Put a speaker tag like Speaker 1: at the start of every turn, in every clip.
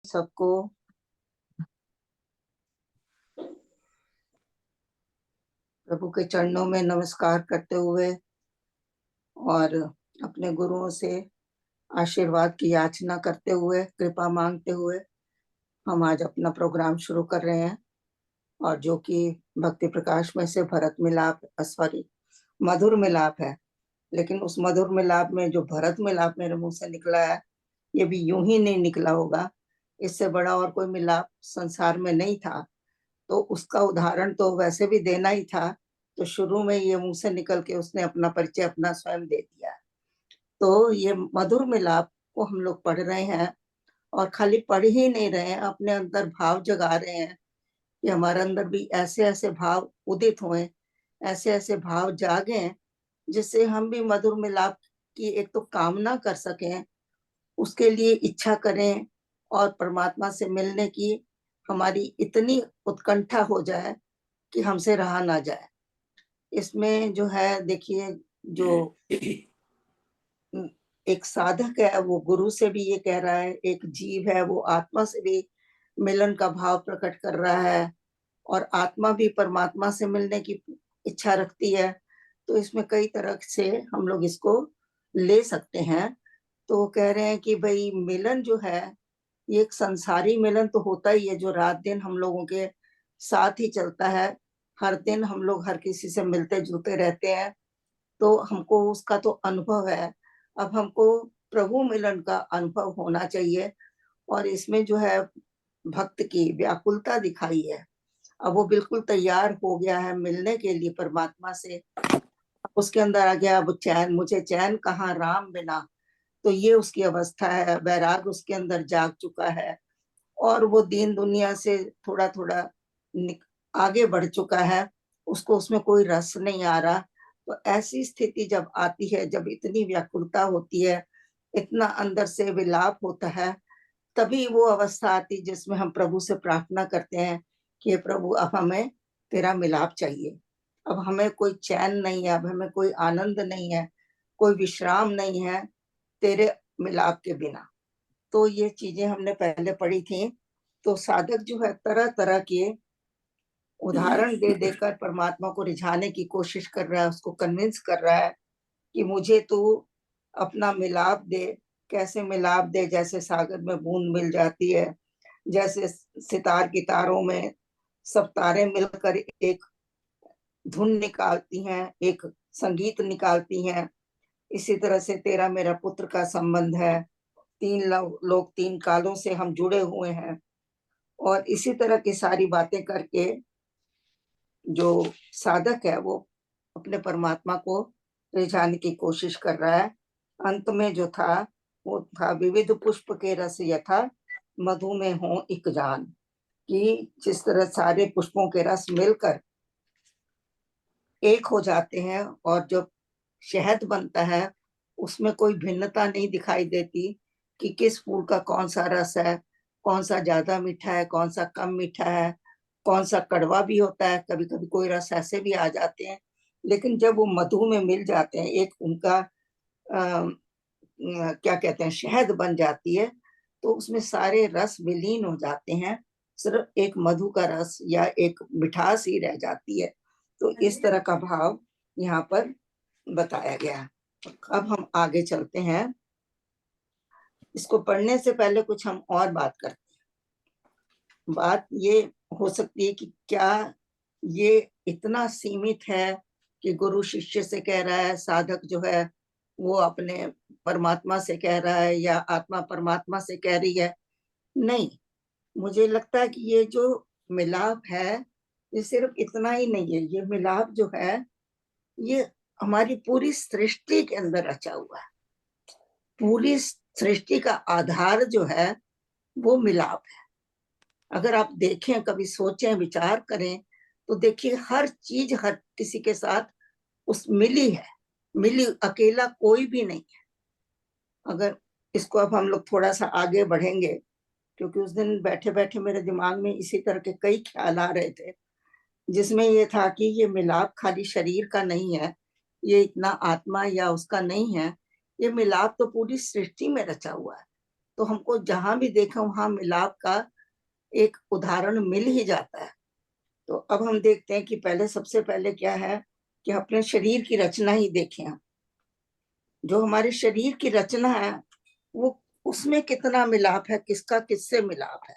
Speaker 1: सबको प्रभु के चरणों में नमस्कार करते हुए और अपने गुरुओं से आशीर्वाद की याचना करते हुए, कृपा मांगते हुए हम आज अपना प्रोग्राम शुरू कर रहे हैं। और जो कि भक्ति प्रकाश में से भरत मिलाप, सॉरी, मधुर मिलाप है। लेकिन उस मधुर मिलाप में जो भरत मिलाप मेरे मुंह से निकला है, ये भी यूं ही नहीं निकला होगा। इससे बड़ा और कोई मिलाप संसार में नहीं था। तो उसका उदाहरण तो वैसे भी देना ही था। तो शुरू में ये मुंह से निकल के उसने अपना परिचय अपना स्वयं दे दिया। तो ये मधुर मिलाप को हम लोग पढ़ रहे हैं, और खाली पढ़ ही नहीं रहे हैं, अपने अंदर भाव जगा रहे हैं कि हमारे अंदर भी ऐसे ऐसे भाव उदित हुए, ऐसे ऐसे भाव जागे, जिससे हम भी मधुर मिलाप की एक तो कामना कर सकें, उसके लिए इच्छा करें, और परमात्मा से मिलने की हमारी इतनी उत्कंठा हो जाए कि हमसे रहा ना जाए। इसमें जो है, देखिए, जो एक साधक है वो गुरु से भी ये कह रहा है, एक जीव है वो आत्मा से भी मिलन का भाव प्रकट कर रहा है, और आत्मा भी परमात्मा से मिलने की इच्छा रखती है। तो इसमें कई तरह से हम लोग इसको ले सकते हैं। तो वो कह रहे हैं कि भाई मिलन जो है, ये एक संसारी मिलन तो होता ही है, जो रात दिन हम लोगों के साथ ही चलता है। हर दिन हम लोग हर किसी से मिलते जुलते रहते हैं, तो हमको उसका तो अनुभव है। अब हमको प्रभु मिलन का अनुभव होना चाहिए, और इसमें जो है भक्त की व्याकुलता दिखाई है। अब वो बिल्कुल तैयार हो गया है मिलने के लिए परमात्मा से। उसके अंदर आ गया, अब चैन, मुझे चैन कहाँ राम बिना। तो ये उसकी अवस्था है, वैराग उसके अंदर जाग चुका है, और वो दीन दुनिया से थोड़ा थोड़ा आगे बढ़ चुका है। उसको उसमें कोई रस नहीं आ रहा। तो ऐसी स्थिति जब आती है, जब इतनी व्याकुलता होती है, इतना अंदर से विलाप होता है, तभी वो अवस्था आती जिसमें हम प्रभु से प्रार्थना करते हैं कि प्रभु, अब हमें तेरा मिलाप चाहिए। अब हमें कोई चैन नहीं है, अब हमें कोई आनंद नहीं है, कोई विश्राम नहीं है तेरे मिलाप के बिना। तो ये चीजें हमने पहले पढ़ी थी। तो साधक जो है तरह तरह के उदाहरण दे देकर परमात्मा को रिझाने की कोशिश कर रहा है, उसको कन्विंस कर रहा है कि मुझे तू अपना मिलाप दे। कैसे मिलाप दे? जैसे सागर में बूंद मिल जाती है, जैसे सितार की तारों में सब तारे मिलकर एक धुन निकालती हैं, एक संगीत निकालती हैं। इसी तरह से तेरा मेरा पुत्र का संबंध है। तीन लोग तीन कालों से हम जुड़े हुए हैं, और इसी तरह की सारी बातें करके जो साधक है वो अपने परमात्मा को रिझाने की कोशिश कर रहा है। अंत में जो था वो था, विविध पुष्प के रस यथा मधु में हो एक जान। कि जिस तरह सारे पुष्पों के रस मिलकर एक हो जाते हैं, और जो शहद बनता है उसमें कोई भिन्नता नहीं दिखाई देती कि किस फूल का कौन सा रस है, कौन सा ज्यादा मीठा है, कौन सा कम मीठा है, कौन सा कड़वा भी होता है। कभी कभी कोई रस ऐसे भी आ जाते हैं। लेकिन जब वो मधु में मिल जाते हैं, एक उनका क्या कहते हैं, शहद बन जाती है, तो उसमें सारे रस विलीन हो जाते हैं। सिर्फ एक मधु का रस या एक मिठास ही रह जाती है। तो इस तरह का भाव यहाँ पर बताया गया है। अब हम आगे चलते हैं। इसको पढ़ने से पहले कुछ हम और बात करते हैं। बात ये हो सकती है कि क्या ये इतना सीमित है कि गुरु शिष्य से कह रहा है, साधक जो है वो अपने परमात्मा से कह रहा है, या आत्मा परमात्मा से कह रही है? नहीं, मुझे लगता है कि ये जो मिलाप है, ये सिर्फ इतना ही नहीं है। ये मिलाप जो है, ये हमारी पूरी सृष्टि के अंदर रचा हुआ है। पूरी सृष्टि का आधार जो है वो मिलाप है। अगर आप देखें, कभी सोचें, विचार करें, तो देखिए हर चीज हर किसी के साथ उस मिली है। मिली, अकेला कोई भी नहीं है। अगर इसको अब हम लोग थोड़ा सा आगे बढ़ेंगे, क्योंकि उस दिन बैठे बैठे मेरे दिमाग में इसी तरह के कई ख्याल आ रहे थे, जिसमें ये था कि ये मिलाप खाली शरीर का नहीं है, ये इतना आत्मा या उसका नहीं है। ये मिलाप तो पूरी सृष्टि में रचा हुआ है। तो हमको जहां भी देखें वहां मिलाप का एक उदाहरण मिल ही जाता है। तो अब हम देखते हैं कि पहले, सबसे पहले क्या है कि अपने शरीर की रचना ही देखें हम। जो हमारे शरीर की रचना है वो, उसमें कितना मिलाप है, किसका किससे मिलाप है।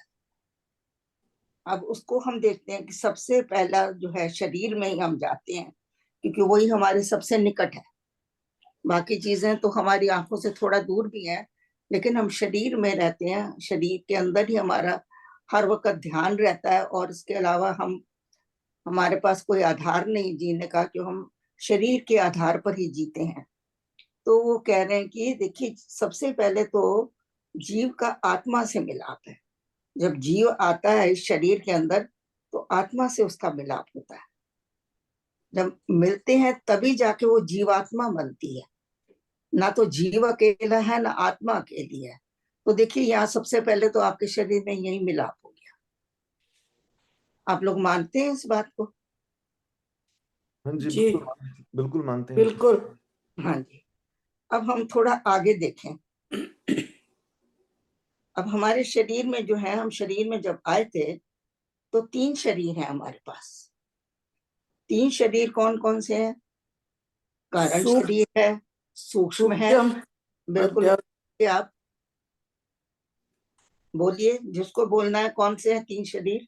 Speaker 1: अब उसको हम देखते हैं कि सबसे पहला जो है शरीर में ही हम जाते हैं, क्योंकि वही हमारे सबसे निकट है। बाकी चीजें तो हमारी आंखों से थोड़ा दूर भी हैं, लेकिन हम शरीर में रहते हैं, शरीर के अंदर ही हमारा हर वक्त ध्यान रहता है। और इसके अलावा हम, हमारे पास कोई आधार नहीं जीने का, जो हम शरीर के आधार पर ही जीते हैं। तो वो कह रहे हैं कि देखिए, सबसे पहले तो जीव का आत्मा से मिलाप है। जब जीव आता है इस शरीर के अंदर, तो आत्मा से उसका मिलाप होता है। जब मिलते हैं तभी जाके वो जीवात्मा बनती है। ना तो जीव अकेला है, ना आत्मा अकेली है। तो देखिए, यहाँ सबसे पहले तो आपके शरीर में यही मिलाप हो गया। आप लोग मानते हैं इस बात को?
Speaker 2: हाँ जी,
Speaker 3: जी
Speaker 2: बिल्कुल मानते हैं।
Speaker 3: बिल्कुल।
Speaker 1: हाँ जी। अब हम थोड़ा आगे देखें। अब हमारे शरीर में जो है, हम शरीर में जब आए थे तो 3 शरीर हैं हमारे पास। 3 शरीर कौन कौन से हैं? कारण
Speaker 3: सूक्ष्म,
Speaker 1: शरीर है, सूक्ष्म है। बिल्कुल,
Speaker 3: अध्यात्म।
Speaker 1: आप बोलिए, जिसको बोलना है। कौन से हैं 3 शरीर?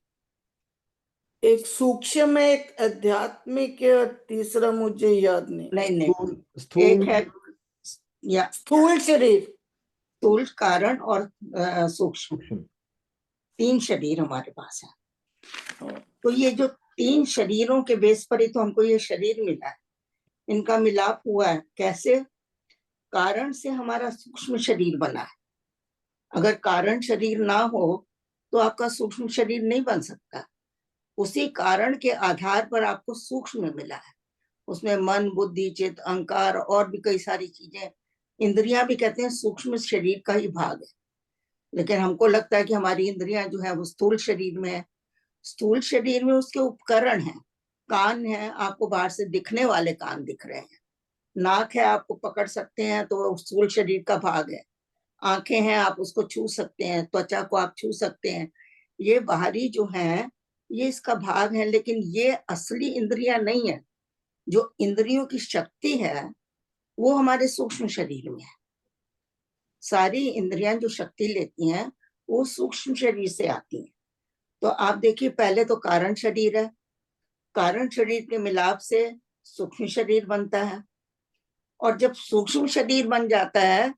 Speaker 3: एक सूक्ष्म है, एक आध्यात्मिक है, और तीसरा मुझे याद नहीं।
Speaker 1: नहीं नहीं, एक
Speaker 2: स्थूल
Speaker 1: है या
Speaker 3: स्थूल शरीर।
Speaker 1: स्थूल, कारण और सूक्ष्म।
Speaker 2: सूक्ष्म।
Speaker 1: 3 शरीर हमारे पास है। तो ये जो 3 शरीरों के बेस पर ही तो हमको ये शरीर मिला है। इनका मिलाप हुआ है कैसे? कारण से हमारा सूक्ष्म शरीर बना है। अगर कारण शरीर ना हो तो आपका सूक्ष्म शरीर नहीं बन सकता। उसी कारण के आधार पर आपको सूक्ष्म मिला है। उसमें मन, बुद्धि, चित्त, अहंकार और भी कई सारी चीजें, इंद्रियां भी कहते हैं सूक्ष्म शरीर का ही भाग है। लेकिन हमको लगता है कि हमारी इंद्रियां जो है वो स्थूल शरीर में है। स्थूल शरीर में उसके उपकरण हैं। कान है, आपको बाहर से दिखने वाले कान दिख रहे हैं। नाक है, आपको पकड़ सकते हैं, तो वो स्थूल शरीर का भाग है। आंखें हैं, आप उसको छू सकते हैं, त्वचा को आप छू सकते हैं। ये बाहरी जो है, ये इसका भाग है, लेकिन ये असली इंद्रियां नहीं है। जो इंद्रियों की शक्ति है वो हमारे सूक्ष्म शरीर में है। सारी इंद्रियां जो शक्ति लेती हैं वो सूक्ष्म शरीर से आती हैं। तो आप देखिए, पहले तो कारण शरीर है। कारण शरीर के मिलाप से सूक्ष्म शरीर बनता है। और जब सूक्ष्म शरीर बन जाता है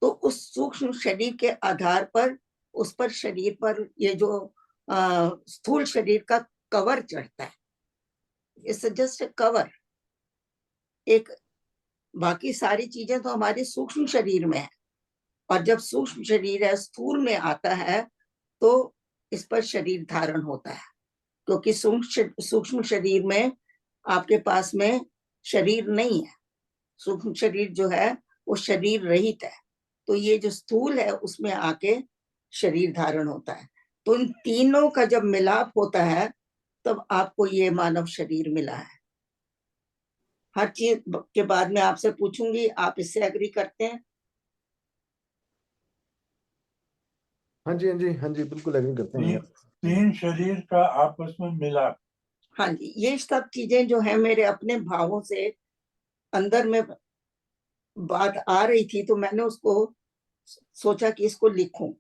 Speaker 1: तो उस सूक्ष्म शरीर के आधार पर, उस पर शरीर पर ये जो स्थूल शरीर का कवर चढ़ता है। It's just cover. एक, बाकी सारी चीजें तो हमारे सूक्ष्म शरीर में है। और जब सूक्ष्म शरीर है स्थूल में आता है तो इस पर शरीर धारण होता है। क्योंकि सूक्ष्म शरीर में आपके पास में शरीर नहीं है। सूक्ष्म शरीर जो है वो शरीर रहित है। तो ये जो स्थूल है उसमें आके शरीर धारण होता है। तो इन तीनों का जब मिलाप होता है तब आपको ये मानव शरीर मिला है। हर चीज के बाद में आपसे पूछूंगी, आप इससे एग्री करते हैं?
Speaker 2: हाँ जी, हाँ जी, हाँ जी, बिल्कुल एग्री करते हैं।
Speaker 4: 3 शरीर का आपस में मिलाप।
Speaker 1: हाँ जी, ये सब चीजें जो है मेरे अपने भावों से अंदर में बात आ रही थी, तो मैंने उसको सोचा कि इसको लिखूं।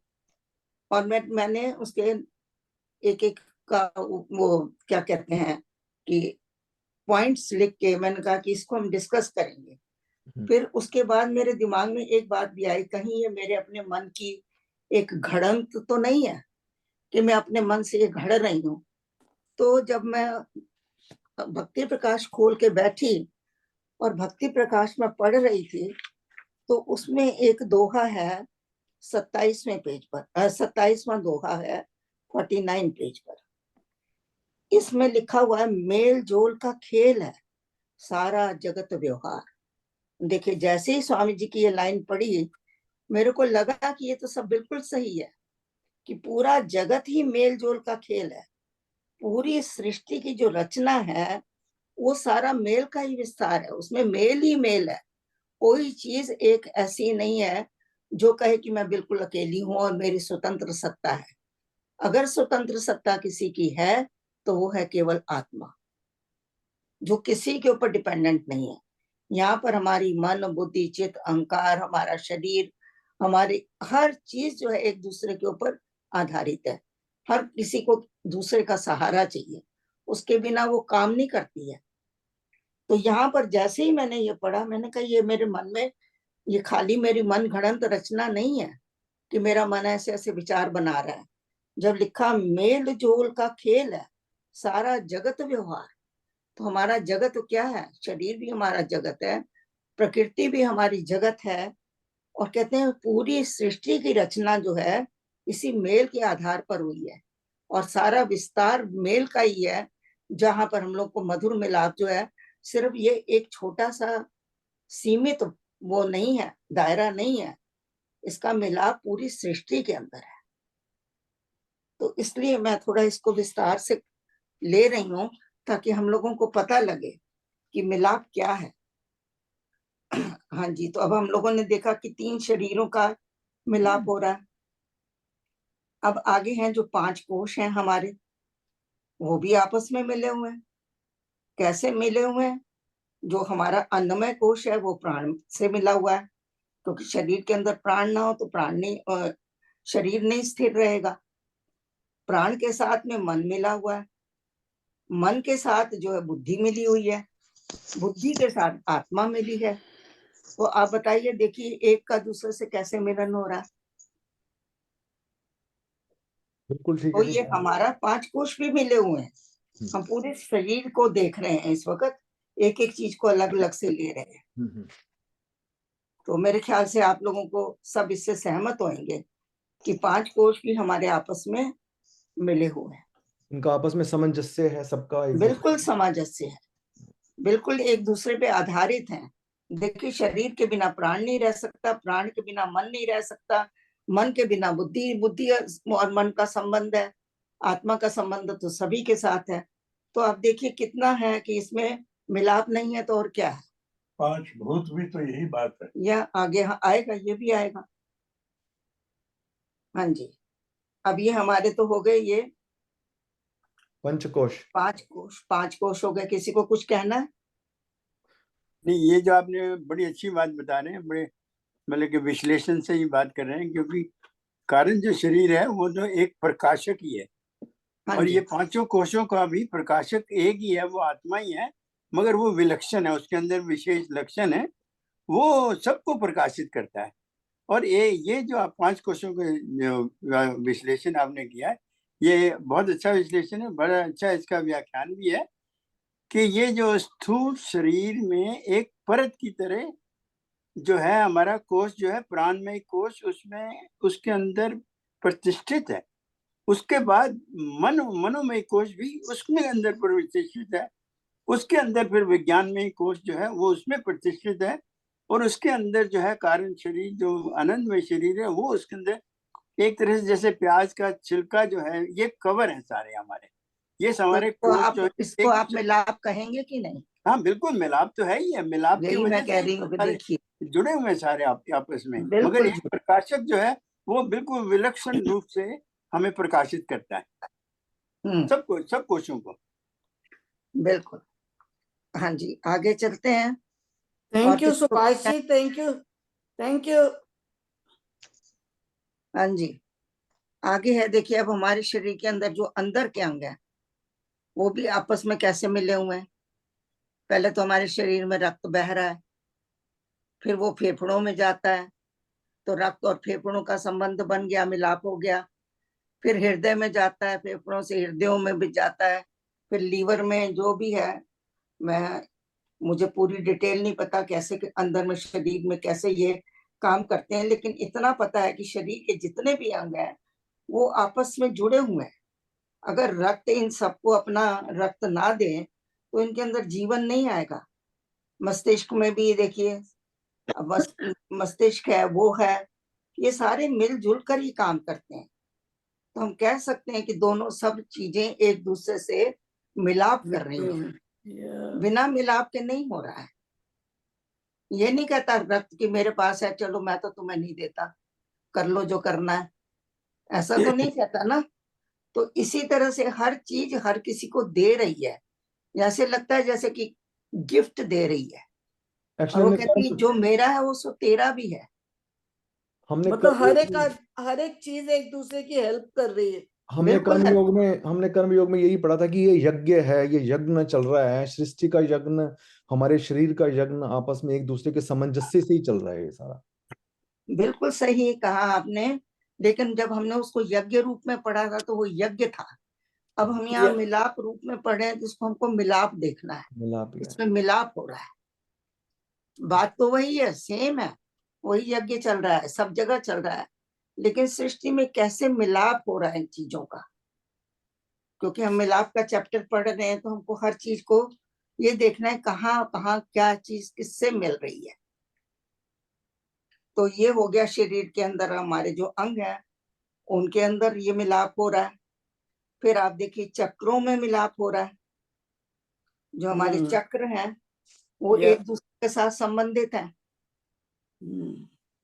Speaker 1: और मैंने उसके एक एक का वो क्या कहते हैं कि पॉइंट्स लिख के मैंने कहा कि इसको हम डिस्कस करेंगे। फिर उसके बाद मेरे दिमाग में एक बात भी आई, कहीं ये मेरे अपने मन की एक घड़ंत तो नहीं है कि मैं अपने मन से ये घड़ रही हूँ। तो जब मैं भक्ति प्रकाश खोल के बैठी और भक्ति प्रकाश में पढ़ रही थी, तो उसमें एक दोहा है 27वें पेज पर, 27वां दोहा है 49 पेज पर। इसमें लिखा हुआ है, मेल जोल का खेल है सारा जगत व्यवहार। देखिए, जैसे ही स्वामी जी की ये लाइन पढ़ी, मेरे को लगा कि ये तो सब बिल्कुल सही है, कि पूरा जगत ही मेल जोल का खेल है। पूरी सृष्टि की जो रचना है वो सारा मेल का ही विस्तार है, उसमें मेल ही मेल है। कोई चीज एक ऐसी नहीं है जो कहे कि मैं बिल्कुल अकेली हूं और मेरी स्वतंत्र सत्ता है, अगर स्वतंत्र सत्ता किसी की है तो वो है केवल आत्मा, जो किसी के ऊपर डिपेंडेंट नहीं है। यहाँ पर हमारी मन, बुद्धि, चित्त, अहंकार, हमारा शरीर, हमारी हर चीज जो है एक दूसरे के ऊपर आधारित है। हर किसी को दूसरे का सहारा चाहिए, उसके बिना वो काम नहीं करती है। तो यहाँ पर जैसे ही मैंने ये पढ़ा, मैंने कहा ये मेरे मन में, ये खाली मेरी मन घड़ंत रचना नहीं है कि मेरा मन ऐसे ऐसे विचार बना रहा है। जब लिखा मेल जोल का खेल है सारा जगत व्यवहार, तो हमारा जगत क्या है? शरीर भी हमारा जगत है, प्रकृति भी हमारी जगत है, और कहते हैं पूरी सृष्टि की रचना जो है इसी मेल के आधार पर हुई है, और सारा विस्तार मेल का ही है। जहां पर हम लोग को मधुर मिलाप जो है, सिर्फ ये एक छोटा सा सीमित वो नहीं है, दायरा नहीं है, इसका मिलाप पूरी सृष्टि के अंदर है। तो इसलिए मैं थोड़ा इसको विस्तार से ले रही हूँ ताकि हम लोगों को पता लगे कि मिलाप क्या है। हाँ जी, तो अब हम लोगों ने देखा कि 3 शरीरों का मिलाप हो रहा है। अब आगे हैं जो 5 कोश हैं हमारे, वो भी आपस में मिले हुए हैं। कैसे मिले हुए हैं? जो हमारा अन्नमय कोश है वो प्राण से मिला हुआ है, क्योंकि शरीर के अंदर प्राण ना हो तो प्राण नहीं, शरीर नहीं स्थिर रहेगा। प्राण के साथ में मन मिला हुआ है, मन के साथ जो है बुद्धि मिली हुई है, बुद्धि के साथ आत्मा मिली है। तो आप बताइए, देखिए एक का दूसरे से कैसे मिलन हो रहा है।
Speaker 2: बिल्कुल ठीक
Speaker 1: तो
Speaker 2: है जी।
Speaker 1: ये हमारा 5 कोश भी मिले हुए हैं। हम पूरे शरीर को देख रहे हैं इस वक्त, एक एक चीज को अलग अलग से ले रहे हैं। तो मेरे ख्याल से आप लोगों को सब इससे सहमत होंगे कि 5 कोश भी हमारे आपस में मिले हुए हैं।
Speaker 2: इनका आपस में सामंजस्य है सबका, एक
Speaker 1: बिल्कुल सामंजस्य है, बिल्कुल एक दूसरे पे आधारित हैं। देखिए शरीर के बिना प्राण नहीं रह सकता, प्राण के बिना मन नहीं रह सकता, मन के बिना बुद्धि, बुद्धि और मन का संबंध है, आत्मा का संबंध तो सभी के साथ है। तो आप देखिए कितना है कि इसमें मिलाप नहीं है तो और क्या है।
Speaker 4: 5 भूत भी तो यही बात है।
Speaker 1: यह आगे आएगा, ये भी आएगा। हाँ जी, अब ये हमारे तो हो गए ये
Speaker 2: पंचकोश।
Speaker 1: 5 कोश हो गए। किसी को कुछ कहना है?
Speaker 5: नहीं, ये जो आपने बड़ी अच्छी बात बता रहे हैं, बड़े मतलब कि विश्लेषण से ही बात कर रहे हैं, क्योंकि कारण जो शरीर है वो तो एक प्रकाशक ही है।
Speaker 1: हाँ
Speaker 5: और
Speaker 1: जी,
Speaker 5: ये 5 कोशों का भी प्रकाशक एक ही है, वो आत्मा ही है, मगर वो विलक्षण है, उसके अंदर विशेष लक्षण है, वो सबको प्रकाशित करता है। और ये जो आप 5 कोशों के विश्लेषण आपने किया है, ये बहुत अच्छा विश्लेषण है, बड़ा अच्छा इसका व्याख्यान भी है कि ये जो स्थूल शरीर में एक परत की तरह जो है हमारा कोश जो है प्राणमय कोश, उसमें उसके अंदर प्रतिष्ठित है। उसके बाद मनोमय कोश भी उसमें अंदर प्रतिष्ठित है। उसके अंदर फिर विज्ञानमय कोश जो है वो उसमें प्रतिष्ठित है। और उसके अंदर जो है कारण शरीर जो आनंदमय शरीर है वो उसके अंदर एक तरह से जैसे प्याज का छिलका जो है, ये कवर है सारे हमारे, ये हमारे
Speaker 1: तो
Speaker 5: कोश
Speaker 1: आप
Speaker 5: जो है
Speaker 1: इसको
Speaker 5: एक
Speaker 1: आप मिलाप कहेंगे कि नहीं?
Speaker 5: हाँ बिल्कुल मिलाप तो है ही है, मिलाप की
Speaker 1: यही
Speaker 5: वजह
Speaker 1: मैं कह
Speaker 5: से
Speaker 1: रही हूँ कि
Speaker 5: सारे
Speaker 1: देखिए,
Speaker 5: जुड़े हुए हैं सारे आपस में। मगर
Speaker 1: बिल्कुल
Speaker 5: ये प्रकाशक जो है वो बिल्कुल विलक्षण रूप से हमें प्रकाशित करता है, सबको, सब कोशों को।
Speaker 1: बिल्कुल। हाँ जी, आगे चलते हैं। और
Speaker 3: थैंक यू
Speaker 1: किसी को?
Speaker 3: Subhash ji, thank you.
Speaker 1: हाँ जी, आगे है। देखिए अब हमारे शरीर के अंदर जो अंदर के अंग है वो भी आपस में कैसे मिले हुए हैं। पहले तो हमारे शरीर में रक्त बह रहा है, फिर वो फेफड़ों में जाता है, तो रक्त और फेफड़ों का संबंध बन गया, मिलाप हो गया। फिर हृदय में जाता है, फेफड़ों से हृदयों में भी जाता है, फिर लीवर में, जो भी है। मैं मुझे पूरी डिटेल नहीं पता कैसे के अंदर में शरीर में कैसे ये काम करते हैं, लेकिन इतना पता है कि शरीर के जितने भी अंग हैं वो आपस में जुड़े हुए हैं। अगर रक्त इन सबको अपना रक्त ना दे तो इनके अंदर जीवन नहीं आएगा। मस्तिष्क में भी देखिए, मस्तिष्क है, वो है, ये सारे मिलजुल कर ही काम करते हैं। तो हम कह सकते हैं कि दोनों सब चीजें एक दूसरे से मिलाप कर रही हैं, बिना मिलाप के नहीं हो रहा है। ये नहीं कहता रक्त कि मेरे पास है, चलो मैं तो तुम्हें नहीं देता, कर लो जो करना है, ऐसा तो नहीं कहता ना। तो इसी तरह से हर चीज हर किसी को दे रही है, जैसे लगता है जैसे कि गिफ्ट दे रही है। और
Speaker 2: एक्चुअली
Speaker 1: वो
Speaker 2: हमने
Speaker 1: कहती है
Speaker 2: कर्म
Speaker 1: जो मेरा है वो सो तेरा भी है।
Speaker 2: हमने
Speaker 3: मतलब
Speaker 2: कर्म
Speaker 3: हर एक चीज एक दूसरे की हेल्प कर रही है।
Speaker 1: बिल्कुल है।
Speaker 2: हमने कर्म योग में यही पढ़ा था कि ये यज्ञ है, ये यज्ञ चल रहा है, सृष्टि का यज्ञ, हमारे शरीर का यज्ञ आपस में एक दूसरे के सामंजस्य से ही चल रहा है ये सारा।
Speaker 1: बिल्कुल सही कहा आपने। लेकिन जब हमने उसको यज्ञ रूप में पढ़ा था तो वो यज्ञ था। अब हम यहाँ
Speaker 3: या,
Speaker 1: मिलाप रूप में पढ़े हैं, जिसको हमको मिलाप देखना है।
Speaker 2: मिलाप ही है।
Speaker 1: इसमें मिलाप हो रहा है, बात तो वही है, सेम है, वही यज्ञ चल रहा है, सब जगह चल रहा है। लेकिन सृष्टि में कैसे मिलाप हो रहा है इन चीजों का, क्योंकि हम मिलाप का चैप्टर पढ़ रहे हैं, तो हमको हर चीज को ये देखना है कहाँ कहाँ क्या चीज किससे मिल रही है। तो ये हो गया शरीर के अंदर हमारे जो अंग है उनके अंदर ये मिलाप हो रहा है। फिर आप देखिए चक्रों में मिलाप हो रहा है। जो हमारे चक्र हैं वो
Speaker 3: या,
Speaker 1: एक दूसरे के साथ संबंधित हैं।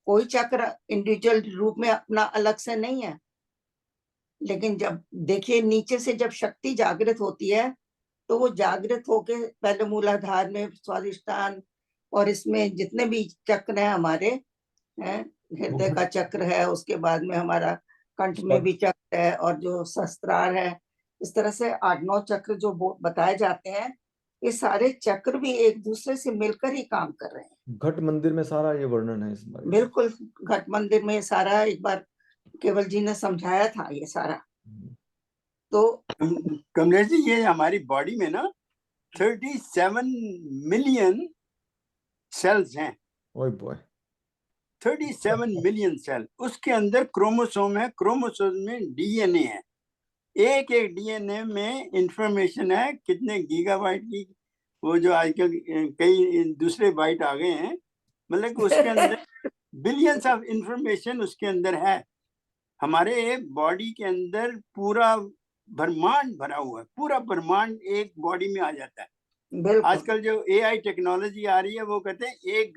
Speaker 1: कोई चक्र इंडिविजुअल रूप में अपना अलग से नहीं है। लेकिन जब देखिए नीचे से जब शक्ति जागृत होती है तो वो जागृत होके पहले मूलाधार में स्वादिष्टान और इसमें जितने भी चक्र हैं हमारे हैं, हृदय का चक्र है, उसके बाद में हमारा कंठ में भी चक्र है, और जो सहस्त्रार है, इस तरह से 8-9 चक्र जो बताए जाते हैं, ये सारे चक्र भी एक दूसरे से मिलकर ही काम कर रहे हैं।
Speaker 2: घट मंदिर में सारा ये वर्णन है इस बारे में।
Speaker 1: बिल्कुल, घट मंदिर में सारा एक बार केवल जी ने समझाया था ये सारा। तो
Speaker 5: कमलेश जी, ये हमारी बॉडी में ना 37 मिलियन सेल्स हैं।
Speaker 2: ओए बॉय,
Speaker 5: 37 मिलियन सेल, उसके अंदर क्रोमोसोम है, क्रोमोसोम में डीएनए है। एक एक डीएनए में इंफॉर्मेशन है कितने गीगाबाइट की, वो जो आजकल कई दूसरे बाइट आ गए हैं, मतलब कि उसके अंदर बिलियंस ऑफ इंफॉर्मेशन उसके अंदर है। हमारे बॉडी के अंदर पूरा ब्रह्मांड भरा हुआ है, पूरा ब्रह्मांड एक बॉडी में आ जाता है।
Speaker 1: बिल्कुल
Speaker 5: आजकल जो एआई टेक्नोलॉजी आ रही है वो कहते हैं 1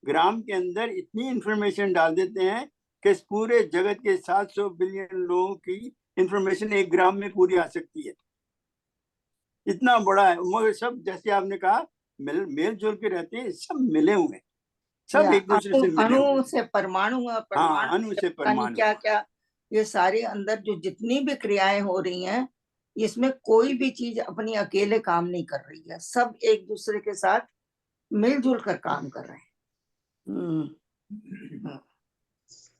Speaker 5: ग्राम के अंदर इतनी इंफॉर्मेशन डाल देते हैं कि इस पूरे जगत के 700 बिलियन लोगों की इंफॉर्मेशन 1 ग्राम में पूरी आ सकती है। इतना बड़ा है, मगर सब जैसे आपने कहा मेल जोल के रहते हैं, सब मिले हुए हैं, सब एक दूसरे से मिले हुए हैं।
Speaker 1: अणु से परमाणु,
Speaker 5: हाँ,
Speaker 1: परमाणु
Speaker 5: अणु
Speaker 1: से
Speaker 5: से
Speaker 1: पता नहीं
Speaker 5: परमाणु।
Speaker 1: क्या क्या, ये सारे अंदर जो जितनी भी क्रियाएं हो रही हैं, इसमें कोई भी चीज अपनी अकेले काम नहीं कर रही है, सब एक दूसरे के साथ मिलजुल कर काम कर रहे हैं।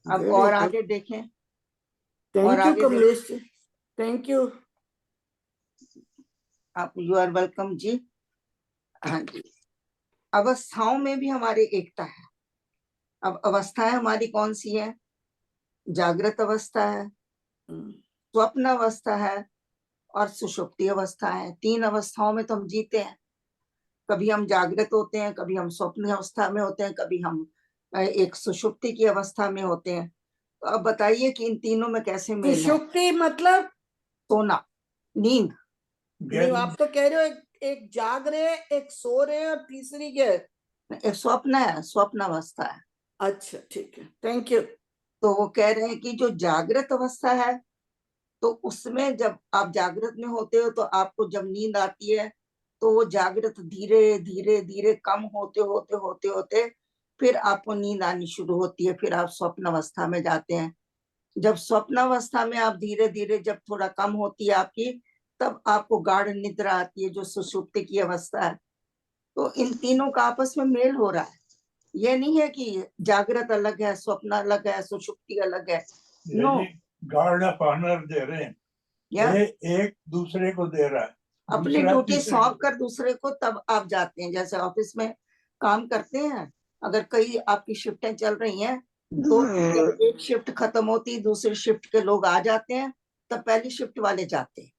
Speaker 1: अब
Speaker 3: वेरी
Speaker 1: और
Speaker 3: गुड।
Speaker 1: आगे देखें, और
Speaker 3: थैंक यू
Speaker 1: आगे
Speaker 3: कमलेश जी, थैंक यू।
Speaker 1: आप यू आर वेलकम जी। हाँ जी, अवस्थाओं में भी हमारी एकता है। अब अवस्थाएं हमारी कौन सी है? जागृत अवस्था है, स्वप्न अवस्था है, और सुषुप्ति अवस्था है। 3 अवस्थाओं में तो हम जीते हैं। कभी हम जागृत होते हैं, कभी हम स्वप्न अवस्था में होते हैं, कभी हम एक सुषुप्ति की अवस्था में होते हैं। तो अब बताइए कि इन तीनों में कैसे मेल है?
Speaker 3: सुषुप्ति मतलब
Speaker 1: सोना, नींद।
Speaker 3: नहीं, आप तो कह रहे हो एक जाग रहे हैं, एक सो रहे हैं, और तीसरी क्या है?
Speaker 1: एक स्वप्न है, स्वप्न अवस्था है।
Speaker 3: अच्छा, ठीक है, थैंक यू।
Speaker 1: तो वो कह रहे हैं कि जो जागृत अवस्था है, तो उसमें जब आप जागृत में होते हो तो आपको जब नींद आती है तो वो जागृत धीरे धीरे धीरे कम होते होते होते होते फिर आपको नींद आनी शुरू होती है, फिर आप स्वप्न अवस्था में जाते हैं। जब स्वप्न अवस्था में आप धीरे धीरे जब थोड़ा कम होती है आपकी, तब आपको गाढ़ निद्रा आती है, जो सुषुप्ति की अवस्था है। तो इन तीनों का आपस में मेल हो रहा है। ये नहीं है कि जागृत अलग है, स्वप्न अलग है, सुषुप्ति अलग है। नो,
Speaker 4: गार्ड ऑफ ऑनर दे रहे हैं,
Speaker 1: या
Speaker 4: एक दूसरे को दे रहा है,
Speaker 1: अपनी
Speaker 4: दूसरा
Speaker 1: ड्यूटी
Speaker 4: तीसरे
Speaker 1: सौंप
Speaker 4: को।
Speaker 1: कर दूसरे को तब आप जाते हैं। जैसे ऑफिस में काम करते हैं, अगर कई आपकी शिफ्टें चल रही हैं, तो जब एक शिफ्ट खत्म होती है, दूसरी शिफ्ट के लोग आ जाते हैं, तब पहली शिफ्ट वाले जाते हैं।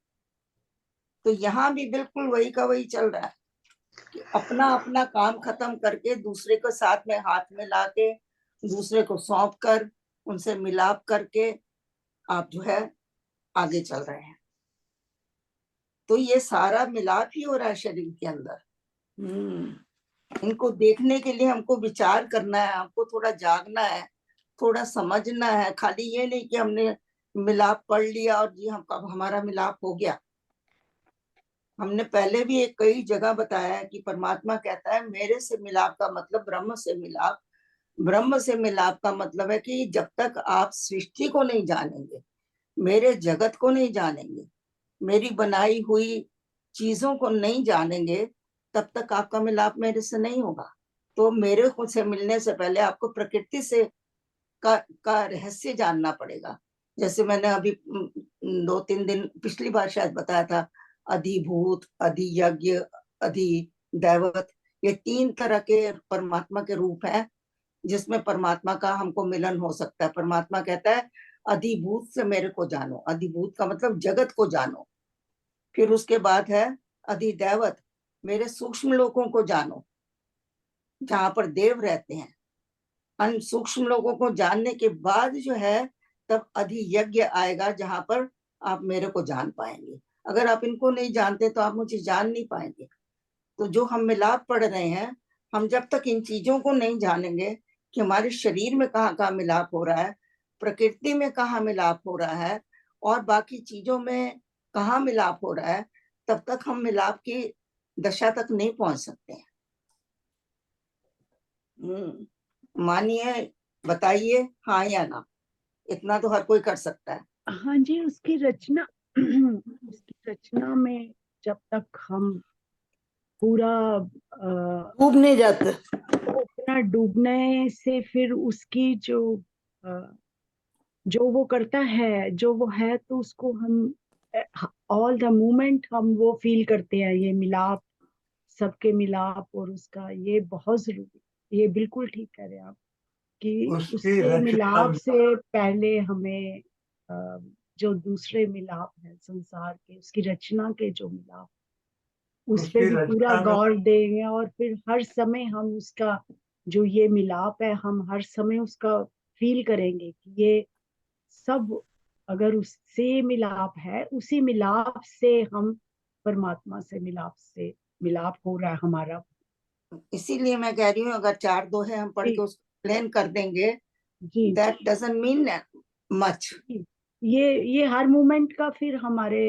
Speaker 1: तो यहाँ भी बिल्कुल वही का वही चल रहा है कि अपना अपना काम खत्म करके दूसरे को साथ में हाथ में लाके दूसरे को सौंप कर उनसे मिलाप करके आप जो है आगे चल रहे हैं। तो ये सारा मिलाप ही हो रहा है शरीर के अंदर। इनको देखने के लिए हमको विचार करना है, हमको थोड़ा जागना है, थोड़ा समझना है। खाली ये नहीं कि हमने मिलाप पढ़ लिया और जी हम कब हमारा मिलाप हो गया। हमने पहले भी एक कई जगह बताया है कि परमात्मा कहता है मेरे से मिलाप का मतलब ब्रह्म से मिलाप। ब्रह्म से मिलाप का मतलब है कि जब तक आप सृष्टि को नहीं जानेंगे, मेरे जगत को नहीं जानेंगे, मेरी बनाई हुई चीजों को नहीं जानेंगे, तब तक आपका मिलाप मेरे से नहीं होगा। तो मेरे खुद से मिलने से पहले आपको प्रकृति से का रहस्य जानना पड़ेगा। जैसे मैंने अभी 2-3 दिन पिछली बार शायद बताया था, अधिभूत, अधियज्ञ, अधिदैवत, ये 3 तरह के परमात्मा के रूप हैं जिसमें परमात्मा का हमको मिलन हो सकता है। परमात्मा कहता है अधिभूत से मेरे को जानो। अधिभूत का मतलब जगत को जानो। फिर उसके बाद है अधिदैवत, मेरे सूक्ष्म लोगों को जानो, जहां पर देव रहते हैं। अन सूक्ष्म लोगों को जानने के बाद जो है तब अधियज्ञ आएगा, जहां पर आप मेरे को जान पाएंगे। अगर आप इनको नहीं जानते तो आप मुझे जान नहीं पाएंगे। तो जो हम मिलाप पढ़ रहे हैं, हम जब तक इन चीजों को नहीं जानेंगे कि हमारे शरीर में कहाँ कहाँ मिलाप हो रहा है, प्रकृति में कहाँ मिलाप हो रहा है, और बाकी चीजों में कहाँ मिलाप हो रहा है, तब तक हम मिलाप की दशा तक नहीं पहुंच सकते हैं। मानिए, बताइए हाँ या ना, इतना तो हर कोई कर सकता है।
Speaker 6: हाँ जी, उसकी रचना उसकी रचना में जब तक हम पूरा
Speaker 3: डूब नहीं जाते।
Speaker 6: अपना डूबने से फिर उसकी जो वो करता है, जो वो है, तो उसको हम ऑल द मोमेंट हम वो फील करते हैं। ये मिलाप, सबके मिलाप, और उसका ये बहुत जरूरी। ये बिल्कुल ठीक कह रहे हैं आप कि
Speaker 4: उसकी
Speaker 6: उससे
Speaker 4: रचना
Speaker 6: मिलाप से पहले हमें जो दूसरे मिलाप है संसार के, उसकी रचना के जो मिलाप, उस पे
Speaker 4: उसकी
Speaker 6: भी पूरा
Speaker 4: रचना में
Speaker 6: गौर देंगे। और फिर हर समय हम उसका जो ये मिलाप है, हम हर समय उसका फील करेंगे कि ये सब अगर उससे मिलाप है, उसी मिलाप से हम परमात्मा से मिलाप हो रहा है हमारा।
Speaker 1: इसीलिए मैं कह रही हूँ, अगर 4 दोहे हम पढ़
Speaker 6: जी
Speaker 1: के उसको प्लेन कर देंगे,
Speaker 6: जी
Speaker 1: दैट डजंट मीन मच।
Speaker 6: जी। ये हर मोमेंट का फिर हमारे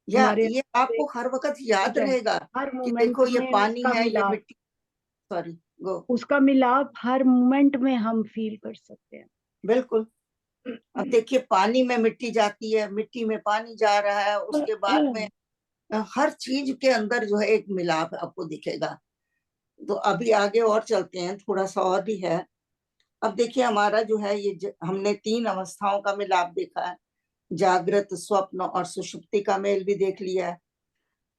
Speaker 1: या
Speaker 6: हमारे
Speaker 1: ये आपको हर वक्त याद रहेगा
Speaker 6: हर
Speaker 1: कि
Speaker 6: मोमेंट
Speaker 1: देखो ये
Speaker 6: में
Speaker 1: पानी
Speaker 6: उसका
Speaker 1: है, ये
Speaker 6: मिलाप,
Speaker 1: मिट्टी, सॉरी, गो,
Speaker 6: उसका मिलाप हर मोमेंट में हम फील कर सकते हैं।
Speaker 1: बिल्कुल। अब देखिए, पानी में मिट्टी जाती है, मिट्टी में पानी जा रहा है, उसके बाद में हर चीज के अंदर जो है एक मिलाप आपको दिखेगा। तो अभी आगे और चलते हैं, थोड़ा सा और भी है। अब देखिए, हमारा जो है ये हमने 3 अवस्थाओं का मिलाप देखा है, जागृत, स्वप्न और सुषुप्ति का मेल भी देख लिया है।